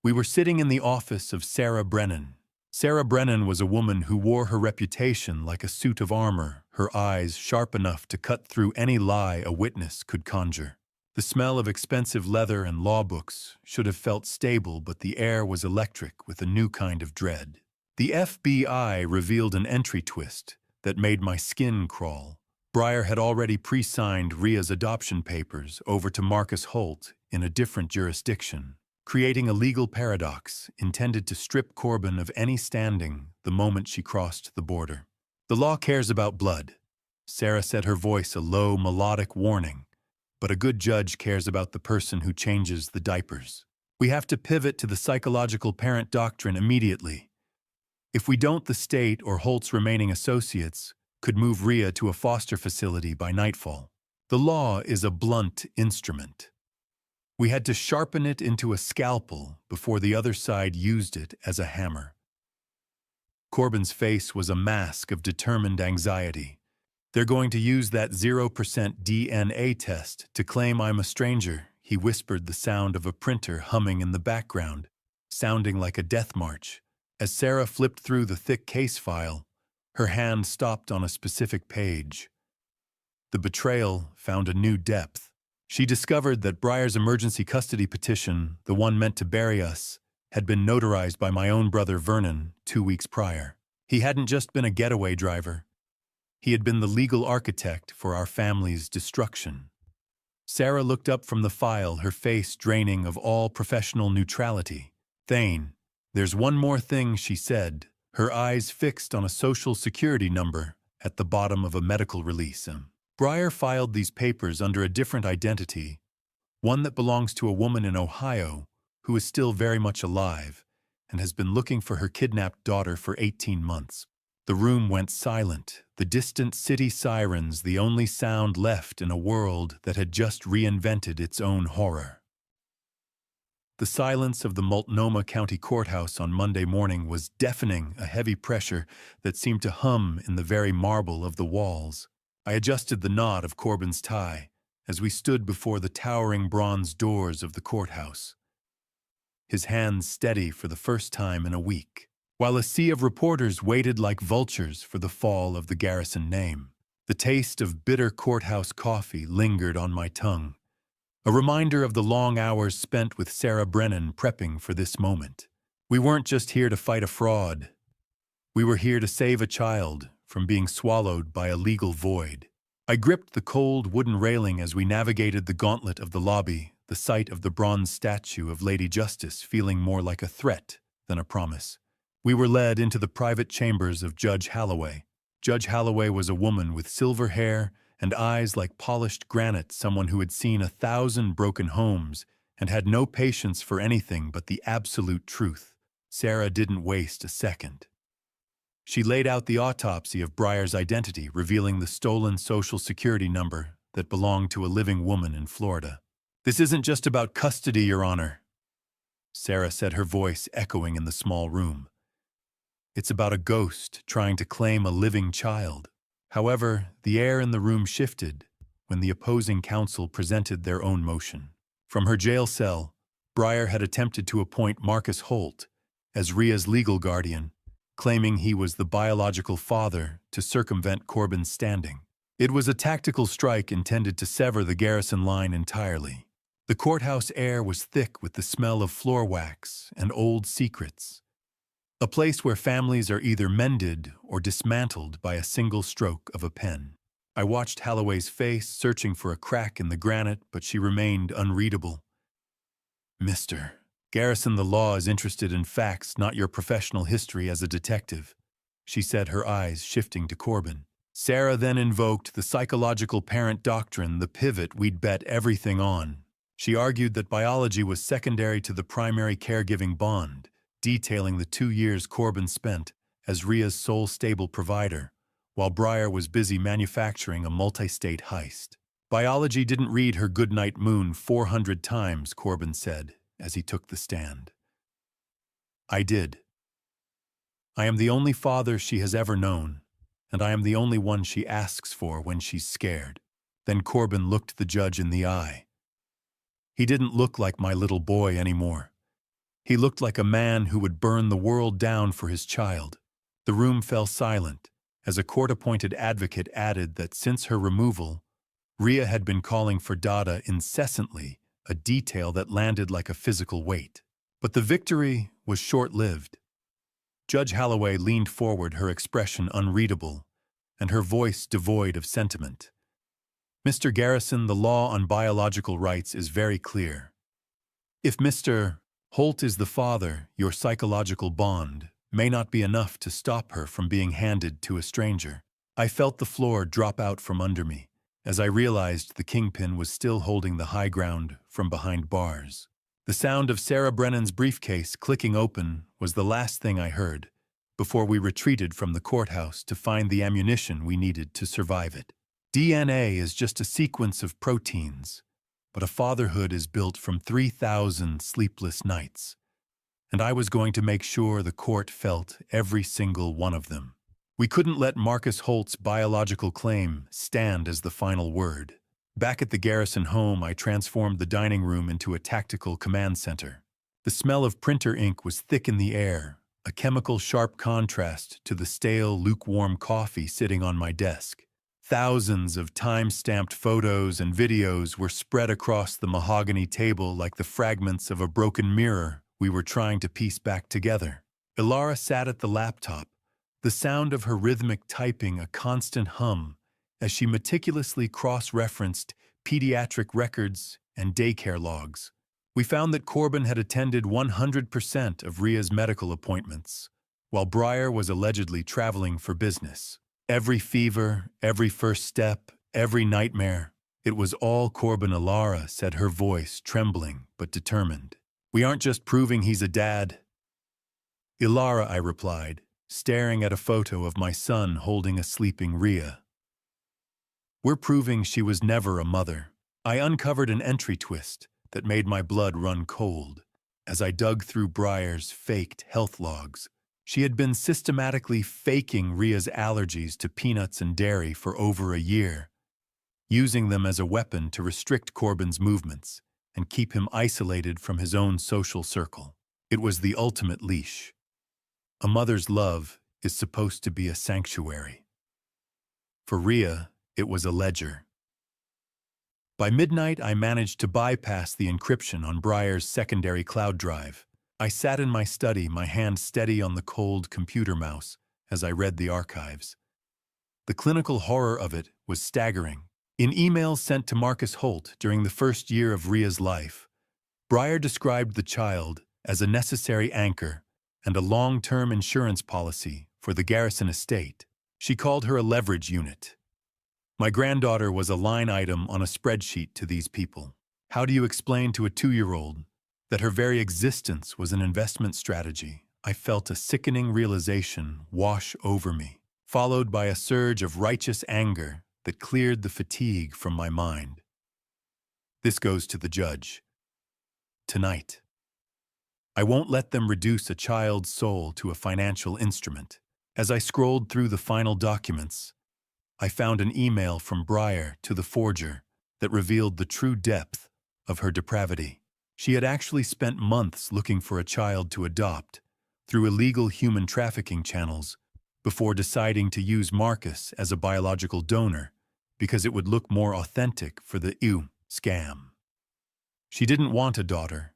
We were sitting in the office of Sarah Brennan. Sarah Brennan was a woman who wore her reputation like a suit of armor, her eyes sharp enough to cut through any lie a witness could conjure. The smell of expensive leather and law books should have felt stable, but the air was electric with a new kind of dread. The FBI revealed an entry twist that made my skin crawl. Breyer had already pre-signed Ria's adoption papers over to Marcus Holt in a different jurisdiction, creating a legal paradox intended to strip Corbin of any standing the moment she crossed the border. The law cares about blood. Sarah said, her voice a low, melodic warning. But a good judge cares about the person who changes the diapers. We have to pivot to the psychological parent doctrine immediately. If we don't, the state or Holt's remaining associates could move Ria to a foster facility by nightfall. The law is a blunt instrument. We had to sharpen it into a scalpel before the other side used it as a hammer. Corbin's face was a mask of determined anxiety. They're going to use that 0% DNA test to claim I'm a stranger, he whispered, the sound of a printer humming in the background, sounding like a death march. As Sarah flipped through the thick case file, her hand stopped on a specific page. The betrayal found a new depth. She discovered that Breyer's emergency custody petition, the one meant to bury us, had been notarized by my own brother Vernon 2 weeks prior. He hadn't just been a getaway driver. He had been the legal architect for our family's destruction. Sarah looked up from the file, her face draining of all professional neutrality. "Thane, there's one more thing," she said, her eyes fixed on a social security number at the bottom of a medical release. Breyer filed these papers under a different identity, one that belongs to a woman in Ohio who is still very much alive and has been looking for her kidnapped daughter for 18 months. The room went silent, the distant city sirens the only sound left in a world that had just reinvented its own horror. The silence of the Multnomah County Courthouse on Monday morning was deafening, a heavy pressure that seemed to hum in the very marble of the walls. I adjusted the knot of Corbin's tie as we stood before the towering bronze doors of the courthouse, his hands steady for the first time in a week, while a sea of reporters waited like vultures for the fall of the Garrison name. The taste of bitter courthouse coffee lingered on my tongue, a reminder of the long hours spent with Sarah Brennan prepping for this moment. We weren't just here to fight a fraud. We were here to save a child from being swallowed by a legal void. I gripped the cold wooden railing as we navigated the gauntlet of the lobby, the sight of the bronze statue of Lady Justice feeling more like a threat than a promise. We were led into the private chambers of Judge Holloway. Judge Holloway was a woman with silver hair and eyes like polished granite, someone who had seen 1,000 broken homes and had no patience for anything but the absolute truth. Sarah didn't waste a second. She laid out the autopsy of Breyer's identity, revealing the stolen Social Security number that belonged to a living woman in Florida. "This isn't just about custody, Your Honor," Sarah said, her voice echoing in the small room. "It's about a ghost trying to claim a living child." However, the air in the room shifted when the opposing counsel presented their own motion. From her jail cell, Breyer had attempted to appoint Marcus Holt as Ria's legal guardian, claiming he was the biological father to circumvent Corbin's standing. It was a tactical strike intended to sever the Garrison line entirely. The courthouse air was thick with the smell of floor wax and old secrets, a place where families are either mended or dismantled by a single stroke of a pen. I watched Holloway's face, searching for a crack in the granite, but she remained unreadable. "Mr. Garrison, the law is interested in facts, not your professional history as a detective," she said, her eyes shifting to Corbin. Sarah then invoked the psychological parent doctrine, the pivot we'd bet everything on. She argued that biology was secondary to the primary caregiving bond, detailing the 2 years Corbin spent as Ria's sole stable provider, while Breyer was busy manufacturing a multi-state heist. "Biology didn't read her goodnight moon 400 times, Corbin said, as he took the stand. "I did. I am the only father she has ever known, and I am the only one she asks for when she's scared. Then Corbin looked the judge in the eye. He didn't look like my little boy anymore. He looked like a man who would burn the world down for his child. The room fell silent as a court-appointed advocate added that since her removal, Ria had been calling for Dada incessantly, a detail that landed like a physical weight. But the victory was short-lived. Judge Holloway leaned forward, her expression unreadable, and her voice devoid of sentiment. Mr. Garrison, the law on biological rights is very clear. If Mr. Holt is the father, your psychological bond may not be enough to stop her from being handed to a stranger. I felt the floor drop out from under me as I realized the kingpin was still holding the high ground from behind bars. The sound of Sarah Brennan's briefcase clicking open was the last thing I heard before we retreated from the courthouse to find the ammunition we needed to survive it. DNA is just a sequence of proteins, but a fatherhood is built from 3,000 sleepless nights, and I was going to make sure the court felt every single one of them. We couldn't let Marcus Holt's biological claim stand as the final word. Back at the Garrison home, I transformed the dining room into a tactical command center. The smell of printer ink was thick in the air, a chemical sharp contrast to the stale, lukewarm coffee sitting on my desk. Thousands of time-stamped photos and videos were spread across the mahogany table like the fragments of a broken mirror we were trying to piece back together. Ilara sat at the laptop, the sound of her rhythmic typing a constant hum as she meticulously cross-referenced pediatric records and daycare logs. We found that Corbin had attended 100% of Ria's medical appointments, while Breyer was allegedly traveling for business. Every fever, every first step, every nightmare, it was all Corbin. Ilara said, her voice trembling but determined. We aren't just proving he's a dad. Ilara, I replied, staring at a photo of my son holding a sleeping Ria. We're proving she was never a mother. I uncovered an entry twist that made my blood run cold as I dug through Breyer's faked health logs. She had been systematically faking Ria's allergies to peanuts and dairy for over a year, using them as a weapon to restrict Corbin's movements and keep him isolated from his own social circle. It was the ultimate leash. A mother's love is supposed to be a sanctuary. For Ria, it was a ledger. By midnight, I managed to bypass the encryption on Breyer's secondary cloud drive. I sat in my study, my hand steady on the cold computer mouse as I read the archives. The clinical horror of it was staggering. In emails sent to Marcus Holt during the first year of Ria's life, Breyer described the child as a necessary anchor and a long-term insurance policy for the Garrison estate. She called her a leverage unit. My granddaughter was a line item on a spreadsheet to these people. How do you explain to a 2-year-old that her very existence was an investment strategy? I felt a sickening realization wash over me, followed by a surge of righteous anger that cleared the fatigue from my mind. This goes to the judge. Tonight. I won't let them reduce a child's soul to a financial instrument. As I scrolled through the final documents, I found an email from Breyer to the forger that revealed the true depth of her depravity. She had actually spent months looking for a child to adopt through illegal human trafficking channels before deciding to use Marcus as a biological donor because it would look more authentic for the scam. She didn't want a daughter.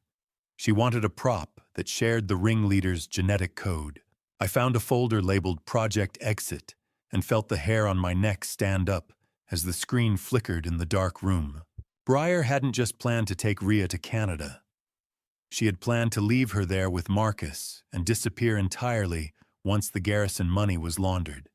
She wanted a prop that shared the ringleader's genetic code. I found a folder labeled Project Exit and felt the hair on my neck stand up as the screen flickered in the dark room. Breyer hadn't just planned to take Ria to Canada. She had planned to leave her there with Marcus and disappear entirely once the Garrison money was laundered.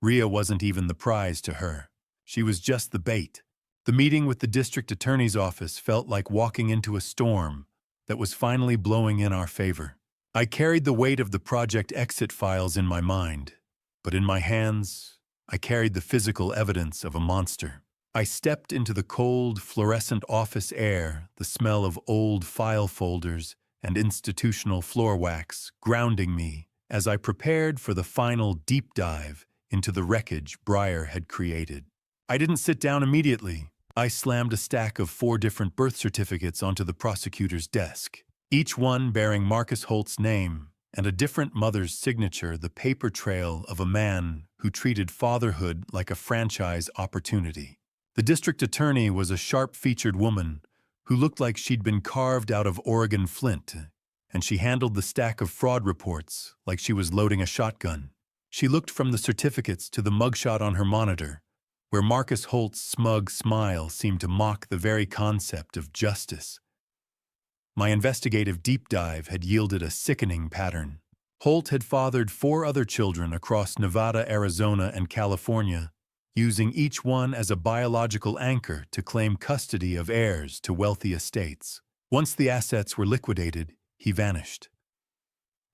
Ria wasn't even the prize to her. She was just the bait. The meeting with the district attorney's office felt like walking into a storm that was finally blowing in our favor. I carried the weight of the Project Exit files in my mind, but in my hands, I carried the physical evidence of a monster. I stepped into the cold, fluorescent office air, the smell of old file folders and institutional floor wax grounding me as I prepared for the final deep dive into the wreckage Breyer had created. I didn't sit down immediately. I slammed a stack of 4 different birth certificates onto the prosecutor's desk, each one bearing Marcus Holt's name and a different mother's signature, the paper trail of a man who treated fatherhood like a franchise opportunity. The district attorney was a sharp-featured woman who looked like she'd been carved out of Oregon flint, and she handled the stack of fraud reports like she was loading a shotgun. She looked from the certificates to the mugshot on her monitor, where Marcus Holt's smug smile seemed to mock the very concept of justice. My investigative deep dive had yielded a sickening pattern. Holt had fathered 4 other children across Nevada, Arizona, and California, using each one as a biological anchor to claim custody of heirs to wealthy estates. Once the assets were liquidated, he vanished.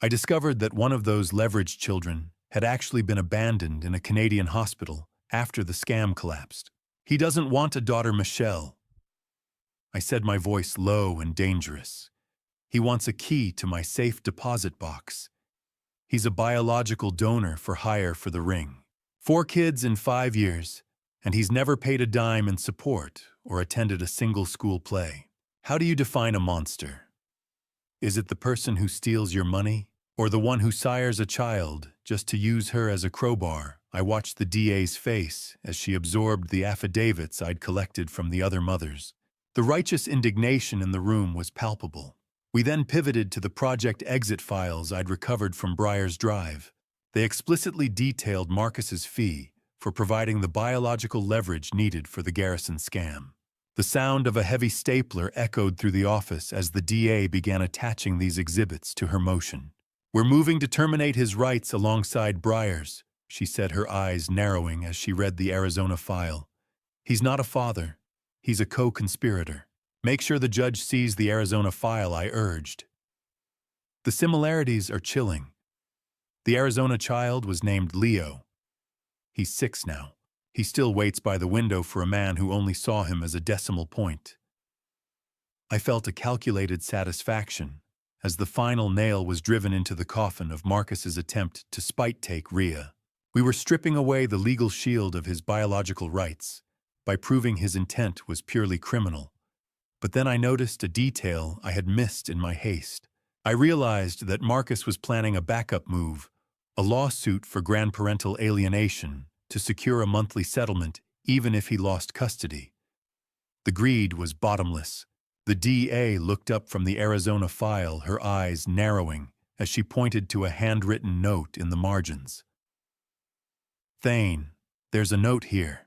I discovered that one of those leveraged children had actually been abandoned in a Canadian hospital after the scam collapsed. He doesn't want a daughter, Michelle. I said, my voice low and dangerous. He wants a key to my safe deposit box. He's a biological donor for hire for the ring. 4 kids in 5 years, and he's never paid a dime in support or attended a single school play. How do you define a monster? Is it the person who steals your money, or the one who sires a child just to use her as a crowbar? I watched the DA's face as she absorbed the affidavits I'd collected from the other mothers. The righteous indignation in the room was palpable. We then pivoted to the project exit files I'd recovered from Breyer's drive. They explicitly detailed Marcus's fee for providing the biological leverage needed for the Garrison scam. The sound of a heavy stapler echoed through the office as the DA began attaching these exhibits to her motion. We're moving to terminate his rights alongside Breyer's, she said, her eyes narrowing as she read the Arizona file. He's not a father. He's a co-conspirator. Make sure the judge sees the Arizona file, I urged. The similarities are chilling. The Arizona child was named Leo. He's 6 now. He still waits by the window for a man who only saw him as a decimal point. I felt a calculated satisfaction as the final nail was driven into the coffin of Marcus's attempt to spite-take Rhea. We were stripping away the legal shield of his biological rights by proving his intent was purely criminal. But then I noticed a detail I had missed in my haste. I realized that Marcus was planning a backup move, a lawsuit for grandparental alienation to secure a monthly settlement even if he lost custody. The greed was bottomless. The DA looked up from the Arizona file, her eyes narrowing as she pointed to a handwritten note in the margins. Thane, there's a note here.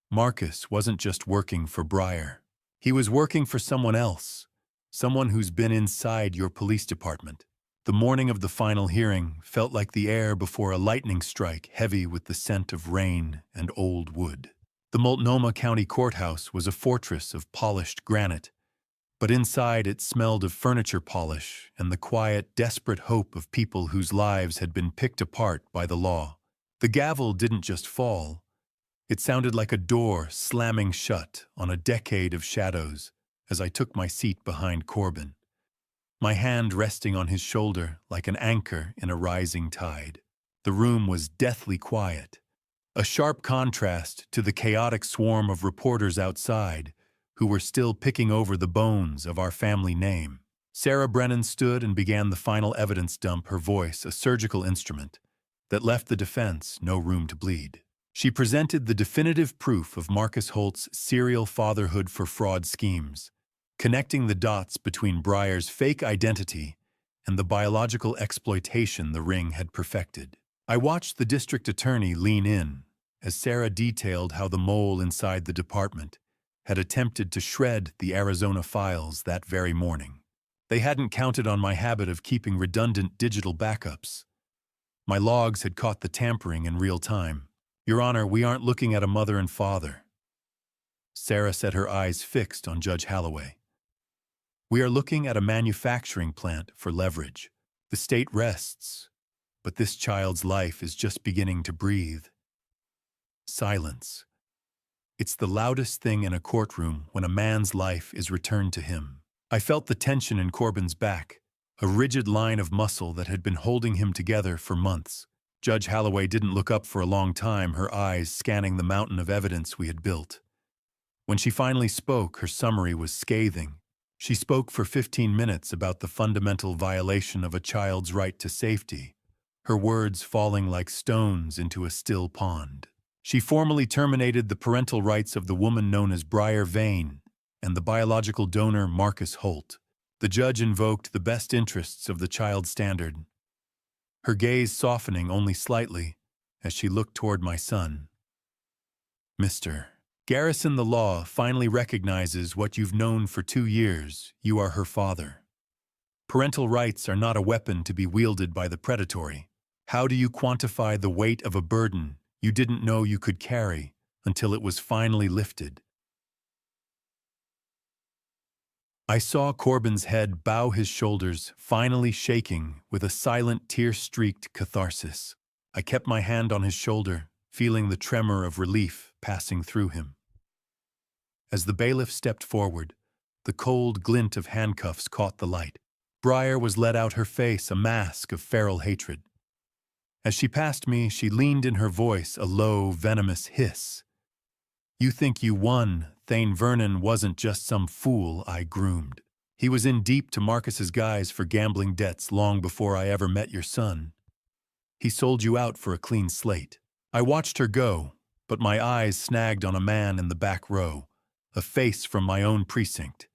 Marcus wasn't just working for Breyer. He was working for someone else, someone who's been inside your police department. The morning of the final hearing felt like the air before a lightning strike, heavy with the scent of rain and old wood. The Multnomah County Courthouse was a fortress of polished granite, but inside it smelled of furniture polish and the quiet, desperate hope of people whose lives had been picked apart by the law. The gavel didn't just fall. It sounded like a door slamming shut on a decade of shadows as I took my seat behind Corbin, my hand resting on his shoulder like an anchor in a rising tide. The room was deathly quiet, a sharp contrast to the chaotic swarm of reporters outside who were still picking over the bones of our family name. Sarah Brennan stood and began the final evidence dump, her voice a surgical instrument that left the defense no room to bleed. She presented the definitive proof of Marcus Holt's serial fatherhood for fraud schemes, connecting the dots between Breyer's fake identity and the biological exploitation the ring had perfected. I watched the district attorney lean in as Sarah detailed how the mole inside the department had attempted to shred the Arizona files that very morning. They hadn't counted on my habit of keeping redundant digital backups. My logs had caught the tampering in real time. Your Honor, we aren't looking at a mother and father. Sarah said, her eyes fixed on Judge Holloway. We are looking at a manufacturing plant for leverage. The state rests, but this child's life is just beginning to breathe. Silence. It's the loudest thing in a courtroom when a man's life is returned to him. I felt the tension in Corbin's back, a rigid line of muscle that had been holding him together for months. Judge Holloway didn't look up for a long time, her eyes scanning the mountain of evidence we had built. When she finally spoke, her summary was scathing. She spoke for 15 minutes about the fundamental violation of a child's right to safety, her words falling like stones into a still pond. She formally terminated the parental rights of the woman known as Briar Vane and the biological donor Marcus Holt. The judge invoked the best interests of the child standard, her gaze softening only slightly as she looked toward my son. Mr. Garrison, the law finally recognizes what you've known for 2 years. You are her father. Parental rights are not a weapon to be wielded by the predatory. How do you quantify the weight of a burden you didn't know you could carry until it was finally lifted? I saw Corbin's head bow, his shoulders finally shaking with a silent, tear-streaked catharsis. I kept my hand on his shoulder, feeling the tremor of relief passing through him. As the bailiff stepped forward, the cold glint of handcuffs caught the light. Briar was let out, her face a mask of feral hatred. As she passed me, she leaned in, her voice a low, venomous hiss. You think you won. Thane Vernon wasn't just some fool I groomed. He was in deep to Marcus's guise for gambling debts long before I ever met your son. He sold you out for a clean slate. I watched her go, but my eyes snagged on a man in the back row, a face from my own precinct,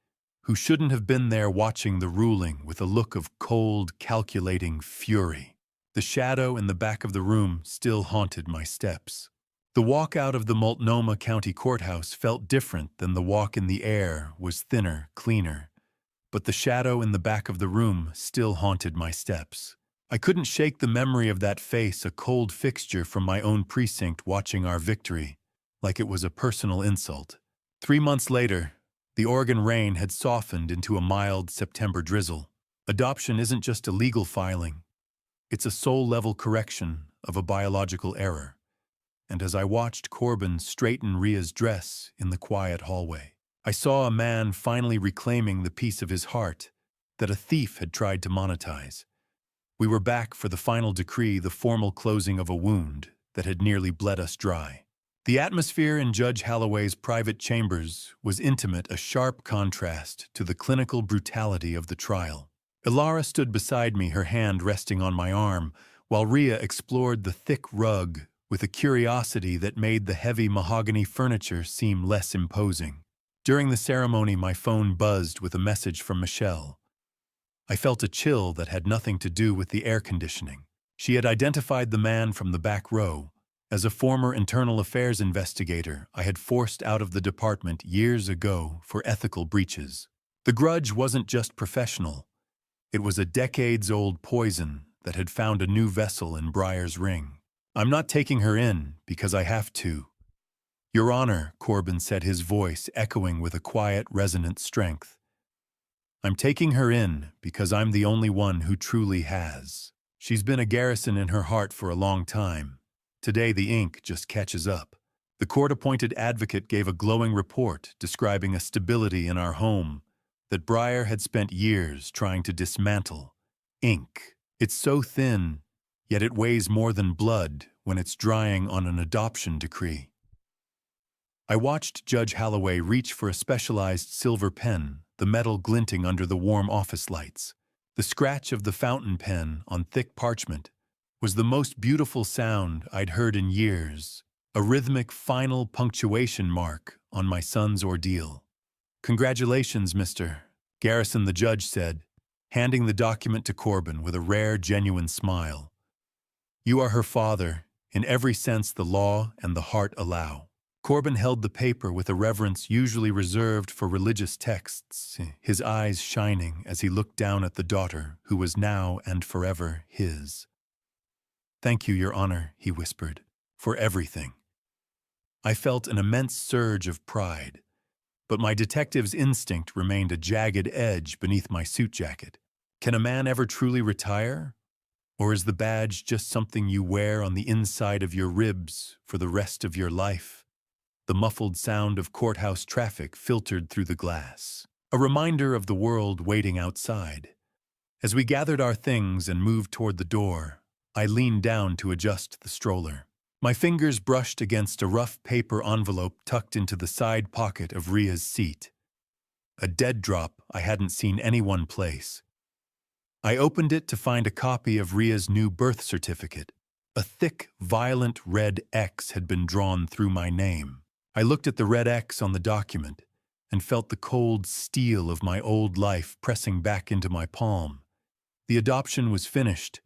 who shouldn't have been there, watching the ruling with a look of cold, calculating fury. The shadow in the back of the room still haunted my steps. The walk out of the Multnomah County Courthouse felt different than the walk in the air, was thinner, cleaner. But the shadow in the back of the room still haunted my steps. I couldn't shake the memory of that face, a cold fixture from my own precinct watching our victory, like it was a personal insult. 3 months later, the Oregon rain had softened into a mild September drizzle. Adoption isn't just a legal filing. It's a soul-level correction of a biological error. And as I watched Corbin straighten Ria's dress in the quiet hallway, I saw a man finally reclaiming the piece of his heart that a thief had tried to monetize. We were back for the final decree, the formal closing of a wound that had nearly bled us dry. The atmosphere in Judge Holloway's private chambers was intimate, a sharp contrast to the clinical brutality of the trial. Ilara stood beside me, her hand resting on my arm, while Ria explored the thick rug with a curiosity that made the heavy mahogany furniture seem less imposing. During the ceremony, my phone buzzed with a message from Michelle. I felt a chill that had nothing to do with the air conditioning. She had identified the man from the back row. As a former internal affairs investigator, I had forced out of the department years ago for ethical breaches. The grudge wasn't just professional. It was a decades-old poison that had found a new vessel in Briar's ring. I'm not taking her in because I have to. Your Honor, Corbin said, his voice echoing with a quiet, resonant strength. I'm taking her in because I'm the only one who truly has. She's been a Garrison in her heart for a long time. Today the ink just catches up. The court-appointed advocate gave a glowing report describing a stability in our home that Briar had spent years trying to dismantle. Ink. It's so thin, yet it weighs more than blood when it's drying on an adoption decree. I watched Judge Holloway reach for a specialized silver pen, the metal glinting under the warm office lights. The scratch of the fountain pen on thick parchment was the most beautiful sound I'd heard in years, a rhythmic final punctuation mark on my son's ordeal. Congratulations, Mr. Garrison, the judge said, handing the document to Corbin with a rare, genuine smile. You are her father, in every sense the law and the heart allow. Corbin held the paper with a reverence usually reserved for religious texts, his eyes shining as he looked down at the daughter who was now and forever his. Thank you, Your Honor, he whispered, for everything. I felt an immense surge of pride, but my detective's instinct remained a jagged edge beneath my suit jacket. Can a man ever truly retire? Or is the badge just something you wear on the inside of your ribs for the rest of your life? The muffled sound of courthouse traffic filtered through the glass, a reminder of the world waiting outside. As we gathered our things and moved toward the door, I leaned down to adjust the stroller. My fingers brushed against a rough paper envelope tucked into the side pocket of Ria's seat. A dead drop I hadn't seen anyone place. I opened it to find a copy of Ria's new birth certificate. A thick, violent red X had been drawn through my name. I looked at the red X on the document and felt the cold steel of my old life pressing back into my palm. The adoption was finished,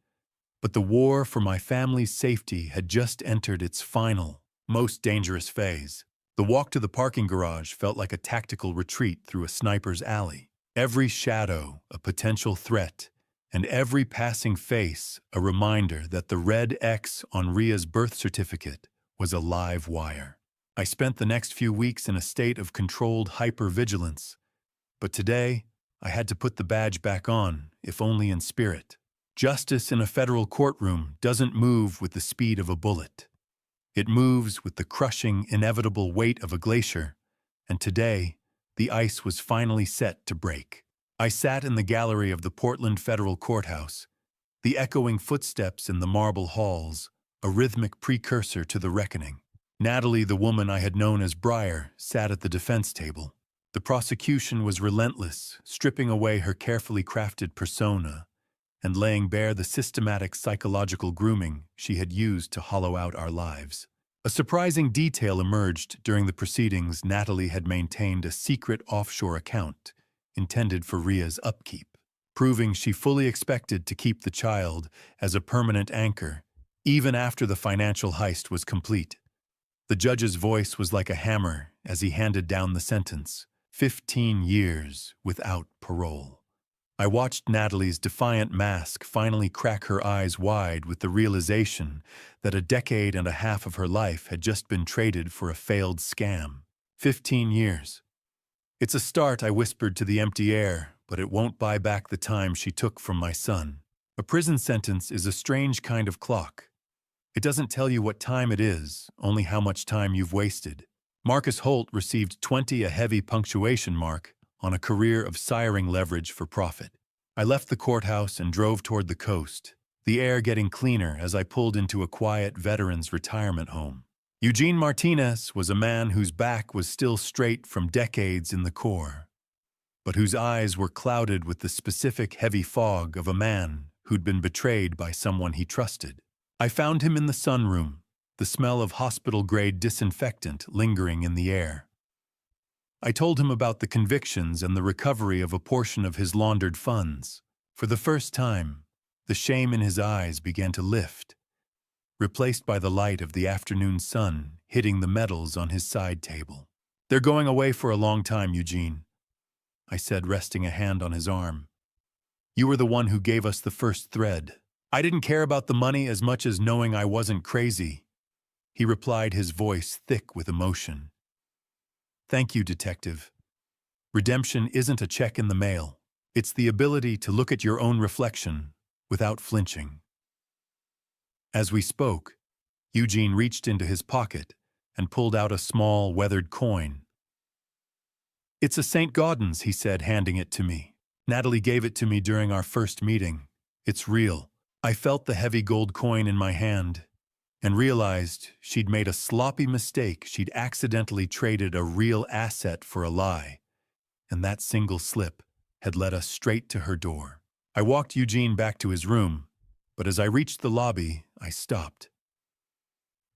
but the war for my family's safety had just entered its final, most dangerous phase. The walk to the parking garage felt like a tactical retreat through a sniper's alley. Every shadow a potential threat, and every passing face a reminder that the red X on Ria's birth certificate was a live wire. I spent the next few weeks in a state of controlled hypervigilance, but today I had to put the badge back on, if only in spirit. Justice in a federal courtroom doesn't move with the speed of a bullet. It moves with the crushing, inevitable weight of a glacier, and today, the ice was finally set to break. I sat in the gallery of the Portland Federal Courthouse, the echoing footsteps in the marble halls, a rhythmic precursor to the reckoning. Natalie, the woman I had known as Briar, sat at the defense table. The prosecution was relentless, stripping away her carefully crafted persona and laying bare the systematic psychological grooming she had used to hollow out our lives. A surprising detail emerged during the proceedings. Natalie had maintained a secret offshore account intended for Ria's upkeep, proving she fully expected to keep the child as a permanent anchor, even after the financial heist was complete. The judge's voice was like a hammer as he handed down the sentence: 15 years without parole. I watched Natalie's defiant mask finally crack her eyes wide with the realization that a decade and a half of her life had just been traded for a failed scam. 15 years. It's a start, I whispered to the empty air, but it won't buy back the time she took from my son. A prison sentence is a strange kind of clock. It doesn't tell you what time it is, only how much time you've wasted. Marcus Holt received 20, a heavy punctuation mark, on a career of siring leverage for profit. I left the courthouse and drove toward the coast, the air getting cleaner as I pulled into a quiet veterans' retirement home. Eugene Martinez was a man whose back was still straight from decades in the Corps, but whose eyes were clouded with the specific heavy fog of a man who'd been betrayed by someone he trusted. I found him in the sunroom, the smell of hospital-grade disinfectant lingering in the air. I told him about the convictions and the recovery of a portion of his laundered funds. For the first time, the shame in his eyes began to lift, replaced by the light of the afternoon sun hitting the medals on his side table. "They're going away for a long time, Eugene," I said, resting a hand on his arm. "You were the one who gave us the first thread." "I didn't care about the money as much as knowing I wasn't crazy," he replied, his voice thick with emotion. "Thank you, Detective. Redemption isn't a check in the mail. It's the ability to look at your own reflection without flinching." As we spoke, Eugene reached into his pocket and pulled out a small, weathered coin. "It's a St. Gaudens," he said, handing it to me. "Natalie gave it to me during our first meeting. It's real." I felt the heavy gold coin in my hand and realized she'd made a sloppy mistake. She'd accidentally traded a real asset for a lie, and that single slip had led us straight to her door. I walked Eugene back to his room, but as I reached the lobby, I stopped.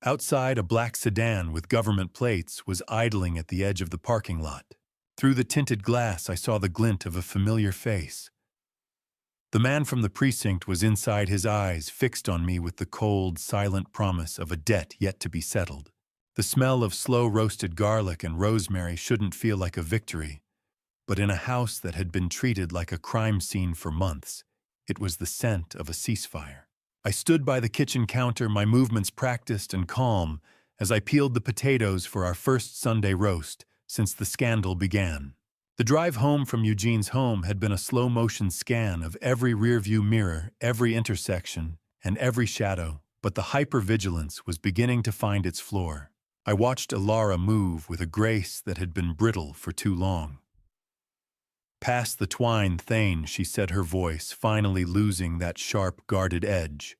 Outside, a black sedan with government plates was idling at the edge of the parking lot. Through the tinted glass, I saw the glint of a familiar face. The man from the precinct was inside, his eyes fixed on me with the cold, silent promise of a debt yet to be settled. The smell of slow-roasted garlic and rosemary shouldn't feel like a victory, but in a house that had been treated like a crime scene for months, it was the scent of a ceasefire. I stood by the kitchen counter, my movements practiced and calm, as I peeled the potatoes for our first Sunday roast since the scandal began. The drive home from Eugene's home had been a slow-motion scan of every rearview mirror, every intersection, and every shadow, but the hypervigilance was beginning to find its floor. I watched Alara move with a grace that had been brittle for too long. "Pass the twine, Thane," she said, her voice finally losing that sharp, guarded edge.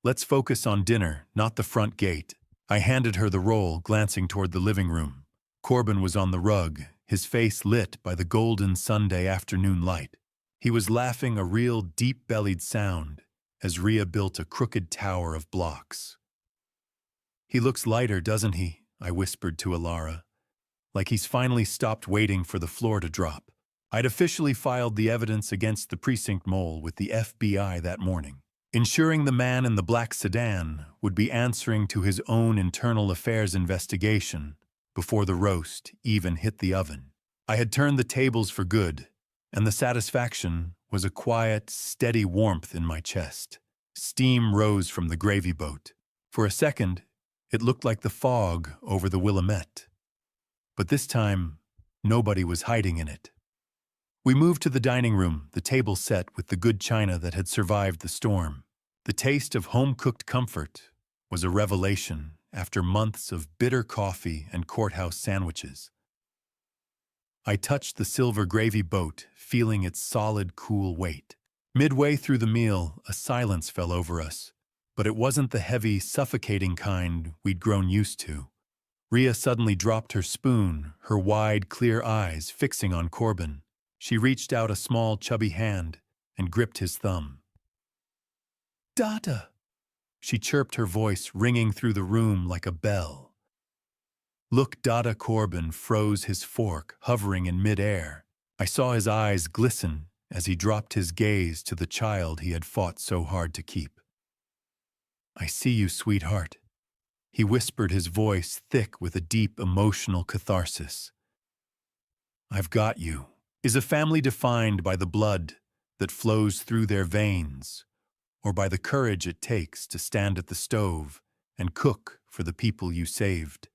Let's focus on dinner, not the front gate. I handed her the roll, glancing toward the living room. Corbin was on the rug, his face lit by the golden Sunday afternoon light. He was laughing a real deep-bellied sound as Rhea built a crooked tower of blocks. "He looks lighter, doesn't he?" I whispered to Alara. "Like he's finally stopped waiting for the floor to drop." I'd officially filed the evidence against the precinct mole with the FBI that morning, ensuring the man in the black sedan would be answering to his own internal affairs investigation before the roast even hit the oven. I had turned the tables for good, and the satisfaction was a quiet, steady warmth in my chest. Steam rose from the gravy boat. For a second, it looked like the fog over the Willamette. But this time, nobody was hiding in it. We moved to the dining room, the table set with the good china that had survived the storm. The taste of home-cooked comfort was a revelation after months of bitter coffee and courthouse sandwiches. I touched the silver gravy boat, feeling its solid, cool weight. Midway through the meal, a silence fell over us, but it wasn't the heavy, suffocating kind we'd grown used to. Rhea suddenly dropped her spoon, her wide, clear eyes fixing on Corbin. She reached out a small, chubby hand and gripped his thumb. "Dada!" She chirped, her voice ringing through the room like a bell. Look, Dada. Corbin froze, his fork hovering in midair. I saw his eyes glisten as he dropped his gaze to the child he had fought so hard to keep. "I see you, sweetheart," he whispered, his voice thick with a deep emotional catharsis. "I've got you." Is a family defined by the blood that flows through their veins, or by the courage it takes to stand at the stove and cook for the people you saved?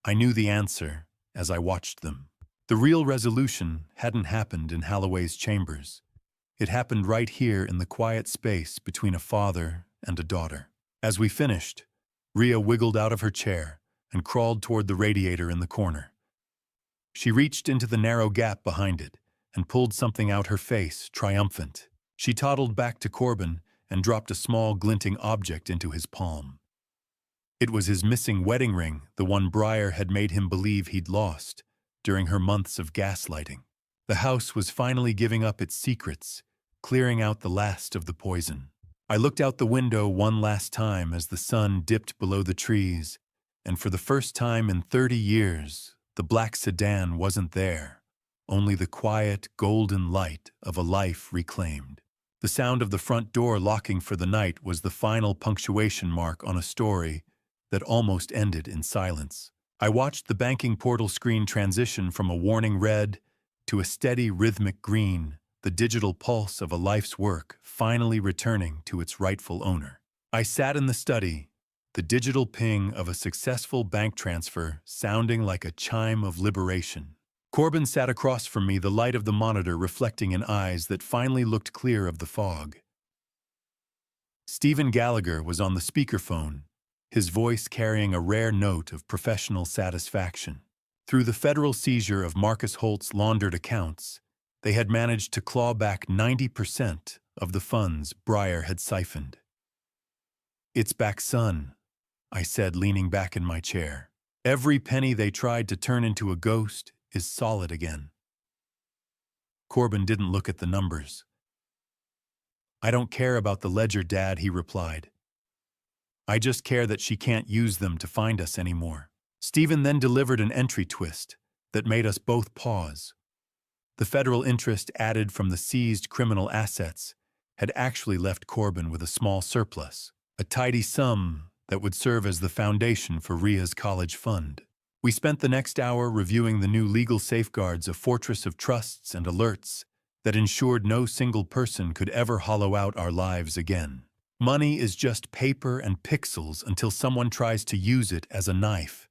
I knew the answer as I watched them. The real resolution hadn't happened in Holloway's chambers. It happened right here in the quiet space between a father and a daughter. As we finished, Rhea wiggled out of her chair and crawled toward the radiator in the corner. She reached into the narrow gap behind it and pulled something out, her face triumphant. She toddled back to Corbin and dropped a small, glinting object into his palm. It was his missing wedding ring, the one Breyer had made him believe he'd lost during her months of gaslighting. The house was finally giving up its secrets, clearing out the last of the poison. I looked out the window one last time as the sun dipped below the trees, and for the first time in 30 years, the black sedan wasn't there, only the quiet, golden light of a life reclaimed. The sound of the front door locking for the night was the final punctuation mark on a story that almost ended in silence. I watched the banking portal screen transition from a warning red to a steady, rhythmic green, the digital pulse of a life's work finally returning to its rightful owner. I sat in the study, the digital ping of a successful bank transfer sounding like a chime of liberation. Corbin sat across from me, the light of the monitor reflecting in eyes that finally looked clear of the fog. Stephen Gallagher was on the speakerphone, his voice carrying a rare note of professional satisfaction. Through the federal seizure of Marcus Holt's laundered accounts, they had managed to claw back 90% of the funds Breyer had siphoned. "It's back, son," I said, leaning back in my chair. "Every penny they tried to turn into a ghost is solid again." Corbin didn't look at the numbers. "I don't care about the ledger, Dad," he replied. "I just care that she can't use them to find us anymore." Stephen then delivered an entry twist that made us both pause. The federal interest added from the seized criminal assets had actually left Corbin with a small surplus, a tidy sum that would serve as the foundation for Rhea's college fund. We spent the next hour reviewing the new legal safeguards, a fortress of trusts and alerts that ensured no single person could ever hollow out our lives again. Money is just paper and pixels until someone tries to use it as a knife.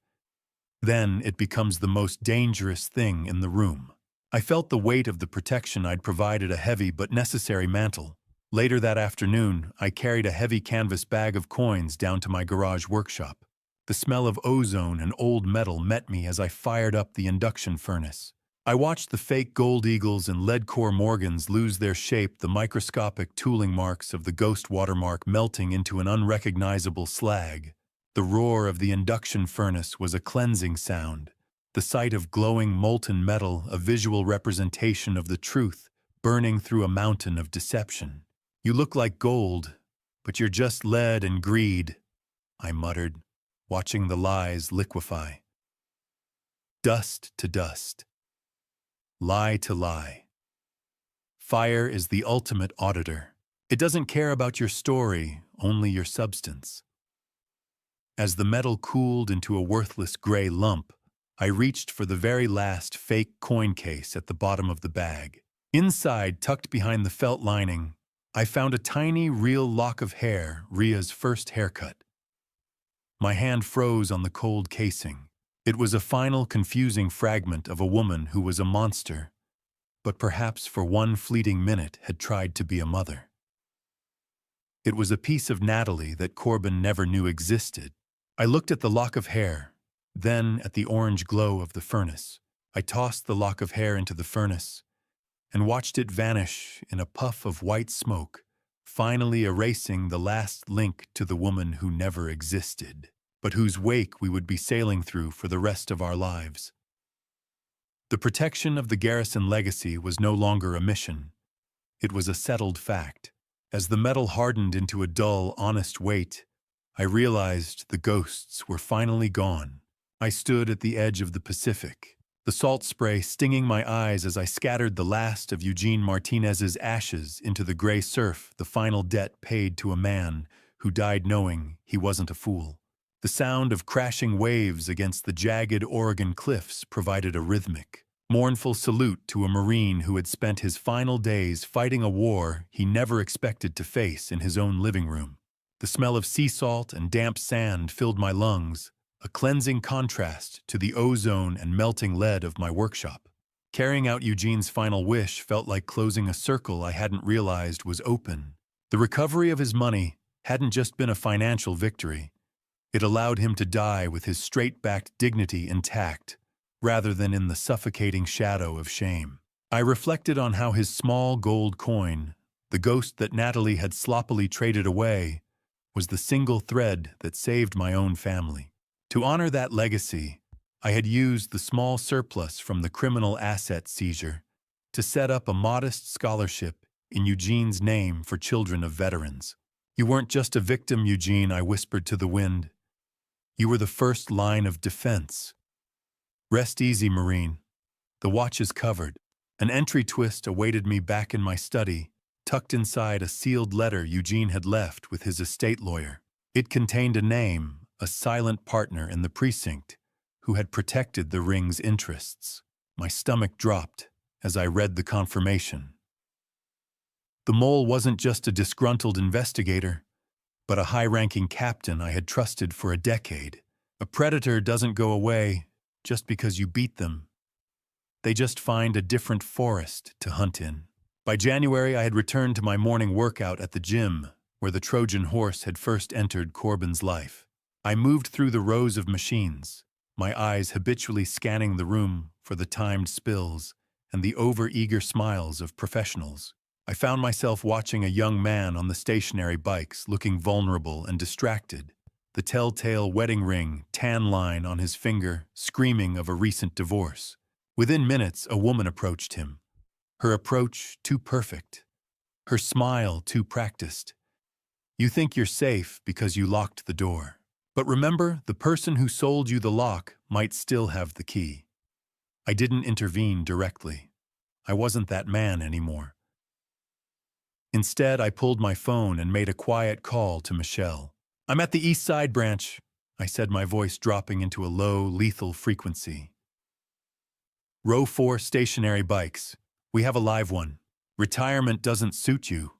Then it becomes the most dangerous thing in the room. I felt the weight of the protection I'd provided, a heavy but necessary mantle. Later that afternoon, I carried a heavy canvas bag of coins down to my garage workshop. The smell of ozone and old metal met me as I fired up the induction furnace. I watched the fake gold eagles and lead-core Morgans lose their shape, the microscopic tooling marks of the ghost watermark melting into an unrecognizable slag. The roar of the induction furnace was a cleansing sound, the sight of glowing molten metal a visual representation of the truth burning through a mountain of deception. "You look like gold, but you're just lead and greed," I muttered, watching the lies liquefy. Dust to dust. Lie to lie. Fire is the ultimate auditor. It doesn't care about your story, only your substance. As the metal cooled into a worthless gray lump, I reached for the very last fake coin case at the bottom of the bag. Inside, tucked behind the felt lining, I found a tiny, real lock of hair, Ria's first haircut. My hand froze on the cold casing. It was a final, confusing fragment of a woman who was a monster, but perhaps for one fleeting minute had tried to be a mother. It was a piece of Natalie that Corbin never knew existed. I looked at the lock of hair, then at the orange glow of the furnace. I tossed the lock of hair into the furnace and watched it vanish in a puff of white smoke, finally erasing the last link to the woman who never existed, but whose wake we would be sailing through for the rest of our lives. The protection of the Garrison legacy was no longer a mission. It was a settled fact. As the metal hardened into a dull, honest weight, I realized the ghosts were finally gone. I stood at the edge of the Pacific, the salt spray stinging my eyes as I scattered the last of Eugene Martinez's ashes into the gray surf, the final debt paid to a man who died knowing he wasn't a fool. The sound of crashing waves against the jagged Oregon cliffs provided a rhythmic, mournful salute to a Marine who had spent his final days fighting a war he never expected to face in his own living room. The smell of sea salt and damp sand filled my lungs, a cleansing contrast to the ozone and melting lead of my workshop. Carrying out Eugene's final wish felt like closing a circle I hadn't realized was open. The recovery of his money hadn't just been a financial victory. It allowed him to die with his straight-backed dignity intact, rather than in the suffocating shadow of shame. I reflected on how his small gold coin, the ghost that Natalie had sloppily traded away, was the single thread that saved my own family. To honor that legacy, I had used the small surplus from the criminal asset seizure to set up a modest scholarship in Eugene's name for children of veterans. "You weren't just a victim, Eugene," I whispered to the wind. "You were the first line of defense. Rest easy, Marine. The watch is covered." An entry twist awaited me back in my study, tucked inside a sealed letter Eugene had left with his estate lawyer. It contained a name, a silent partner in the precinct, who had protected the ring's interests. My stomach dropped as I read the confirmation. The mole wasn't just a disgruntled investigator, but a high-ranking captain I had trusted for a decade. A predator doesn't go away just because you beat them. They just find a different forest to hunt in. By January, I had returned to my morning workout at the gym, where the Trojan horse had first entered Corbin's life. I moved through the rows of machines, my eyes habitually scanning the room for the timed spills and the over-eager smiles of professionals. I found myself watching a young man on the stationary bikes, looking vulnerable and distracted, the telltale wedding ring, tan line on his finger, screaming of a recent divorce. Within minutes, a woman approached him. Her approach too perfect. Her smile too practiced. "You think you're safe because you locked the door. But remember, the person who sold you the lock might still have the key." I didn't intervene directly. I wasn't that man anymore. Instead, I pulled my phone and made a quiet call to Michelle. "I'm at the East Side branch," I said, my voice dropping into a low, lethal frequency. "Row 4 stationary bikes. We have a live one. Retirement doesn't suit you."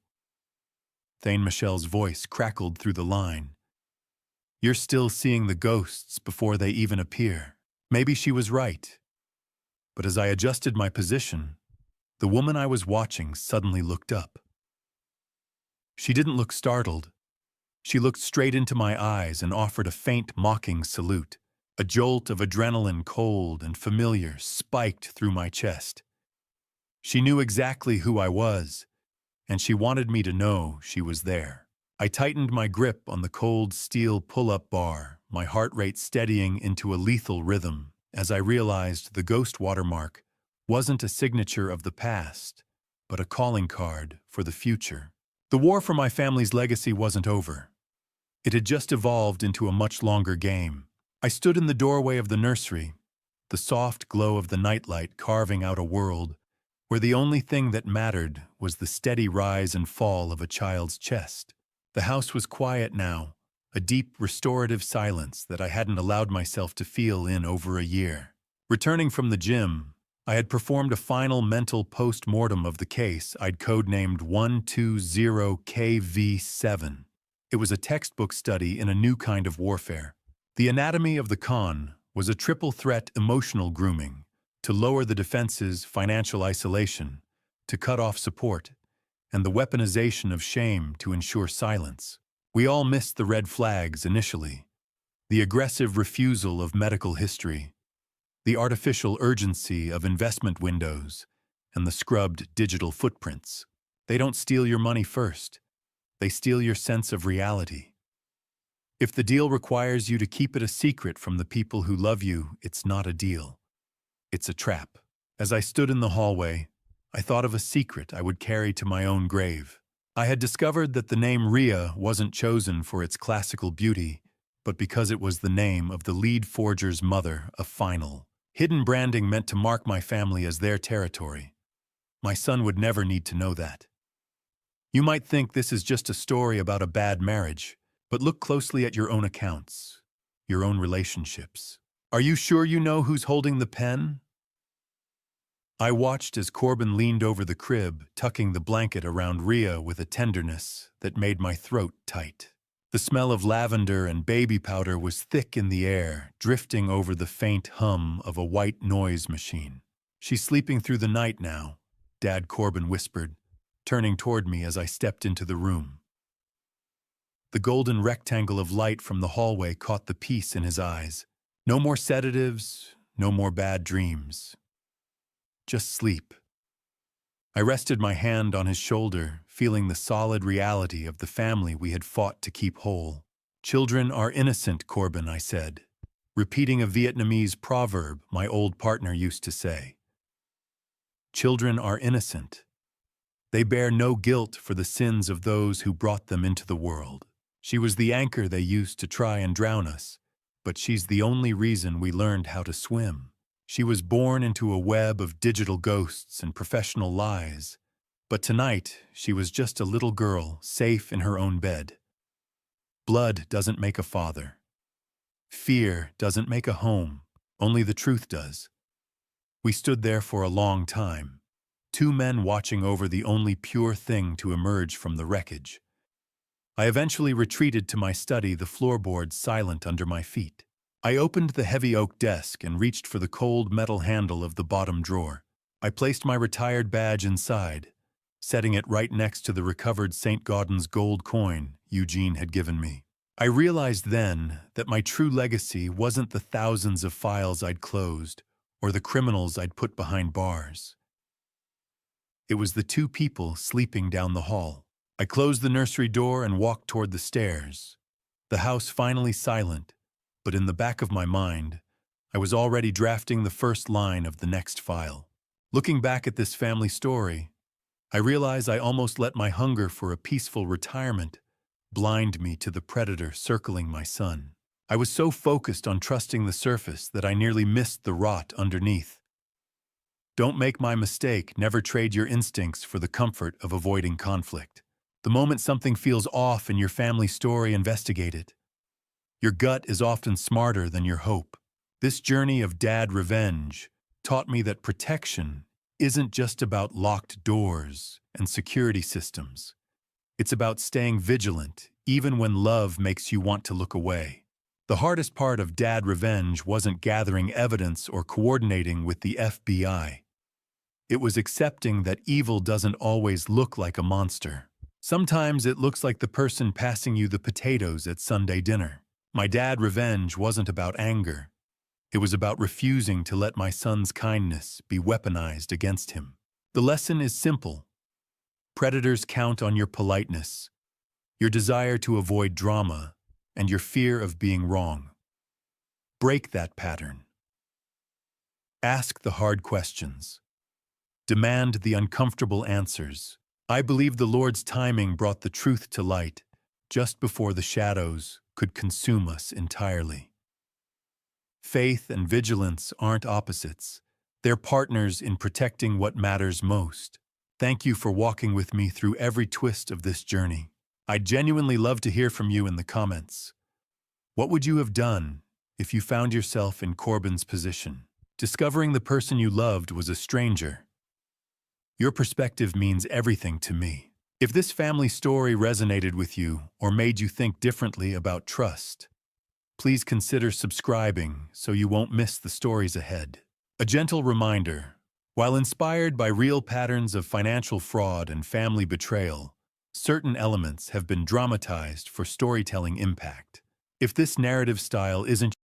Thane Michelle's voice crackled through the line. "You're still seeing the ghosts before they even appear." Maybe she was right. But as I adjusted my position, the woman I was watching suddenly looked up. She didn't look startled. She looked straight into my eyes and offered a faint, mocking salute. A jolt of adrenaline, cold and familiar, spiked through my chest. She knew exactly who I was, and she wanted me to know she was there. I tightened my grip on the cold steel pull-up bar, my heart rate steadying into a lethal rhythm as I realized the ghost watermark wasn't a signature of the past, but a calling card for the future. The war for my family's legacy wasn't over. It had just evolved into a much longer game. I stood in the doorway of the nursery, the soft glow of the nightlight carving out a world where the only thing that mattered was the steady rise and fall of a child's chest. The house was quiet now, a deep restorative silence that I hadn't allowed myself to feel in over a year. Returning from the gym, I had performed a final mental post-mortem of the case I'd codenamed 120KV7. It was a textbook study in a new kind of warfare. The anatomy of the con was a triple-threat emotional grooming, to lower the defense's financial isolation, to cut off support, and the weaponization of shame to ensure silence. We all missed the red flags initially. The aggressive refusal of medical history, the artificial urgency of investment windows, and the scrubbed digital footprints. They don't steal your money first. They steal your sense of reality. If the deal requires you to keep it a secret from the people who love you, it's not a deal. It's a trap. As I stood in the hallway, I thought of a secret I would carry to my own grave. I had discovered that the name Rhea wasn't chosen for its classical beauty, but because it was the name of the lead forger's mother, a final. Hidden branding meant to mark my family as their territory. My son would never need to know that. You might think this is just a story about a bad marriage, but look closely at your own accounts, your own relationships. Are you sure you know who's holding the pen? I watched as Corbin leaned over the crib, tucking the blanket around Rhea with a tenderness that made my throat tight. The smell of lavender and baby powder was thick in the air, drifting over the faint hum of a white noise machine. She's sleeping through the night now, Dad Corbin whispered, turning toward me as I stepped into the room. The golden rectangle of light from the hallway caught the peace in his eyes. No more sedatives, no more bad dreams. Just sleep. I rested my hand on his shoulder, feeling the solid reality of the family we had fought to keep whole. Children are innocent, Corbin, I said, repeating a Vietnamese proverb my old partner used to say. Children are innocent. They bear no guilt for the sins of those who brought them into the world. She was the anchor they used to try and drown us, but she's the only reason we learned how to swim. She was born into a web of digital ghosts and professional lies, but tonight she was just a little girl, safe in her own bed. Blood doesn't make a father. Fear doesn't make a home, only the truth does. We stood there for a long time, two men watching over the only pure thing to emerge from the wreckage. I eventually retreated to my study, the floorboards silent under my feet. I opened the heavy oak desk and reached for the cold metal handle of the bottom drawer. I placed my retired badge inside, setting it right next to the recovered St. Gaudens gold coin Eugene had given me. I realized then that my true legacy wasn't the thousands of files I'd closed or the criminals I'd put behind bars. It was the two people sleeping down the hall. I closed the nursery door and walked toward the stairs, the house finally silent, but in the back of my mind, I was already drafting the first line of the next file. Looking back at this family story, I realize I almost let my hunger for a peaceful retirement blind me to the predator circling my son. I was so focused on trusting the surface that I nearly missed the rot underneath. Don't make my mistake. Never trade your instincts for the comfort of avoiding conflict. The moment something feels off in your family story, investigate it. Your gut is often smarter than your hope. This journey of dad revenge taught me that protection isn't just about locked doors and security systems. It's about staying vigilant, even when love makes you want to look away. The hardest part of dad revenge wasn't gathering evidence or coordinating with the FBI. It was accepting that evil doesn't always look like a monster. Sometimes it looks like the person passing you the potatoes at Sunday dinner. My dad revenge wasn't about anger. It was about refusing to let my son's kindness be weaponized against him. The lesson is simple. Predators count on your politeness, your desire to avoid drama, and your fear of being wrong. Break that pattern. Ask the hard questions. Demand the uncomfortable answers. I believe the Lord's timing brought the truth to light just before the shadows could consume us entirely. Faith and vigilance aren't opposites. They're partners in protecting what matters most. Thank you for walking with me through every twist of this journey. I'd genuinely love to hear from you in the comments. What would you have done if you found yourself in Corbin's position? Discovering the person you loved was a stranger. Your perspective means everything to me. If this family story resonated with you or made you think differently about trust, please consider subscribing so you won't miss the stories ahead. A gentle reminder, while inspired by real patterns of financial fraud and family betrayal, certain elements have been dramatized for storytelling impact. If this narrative style isn't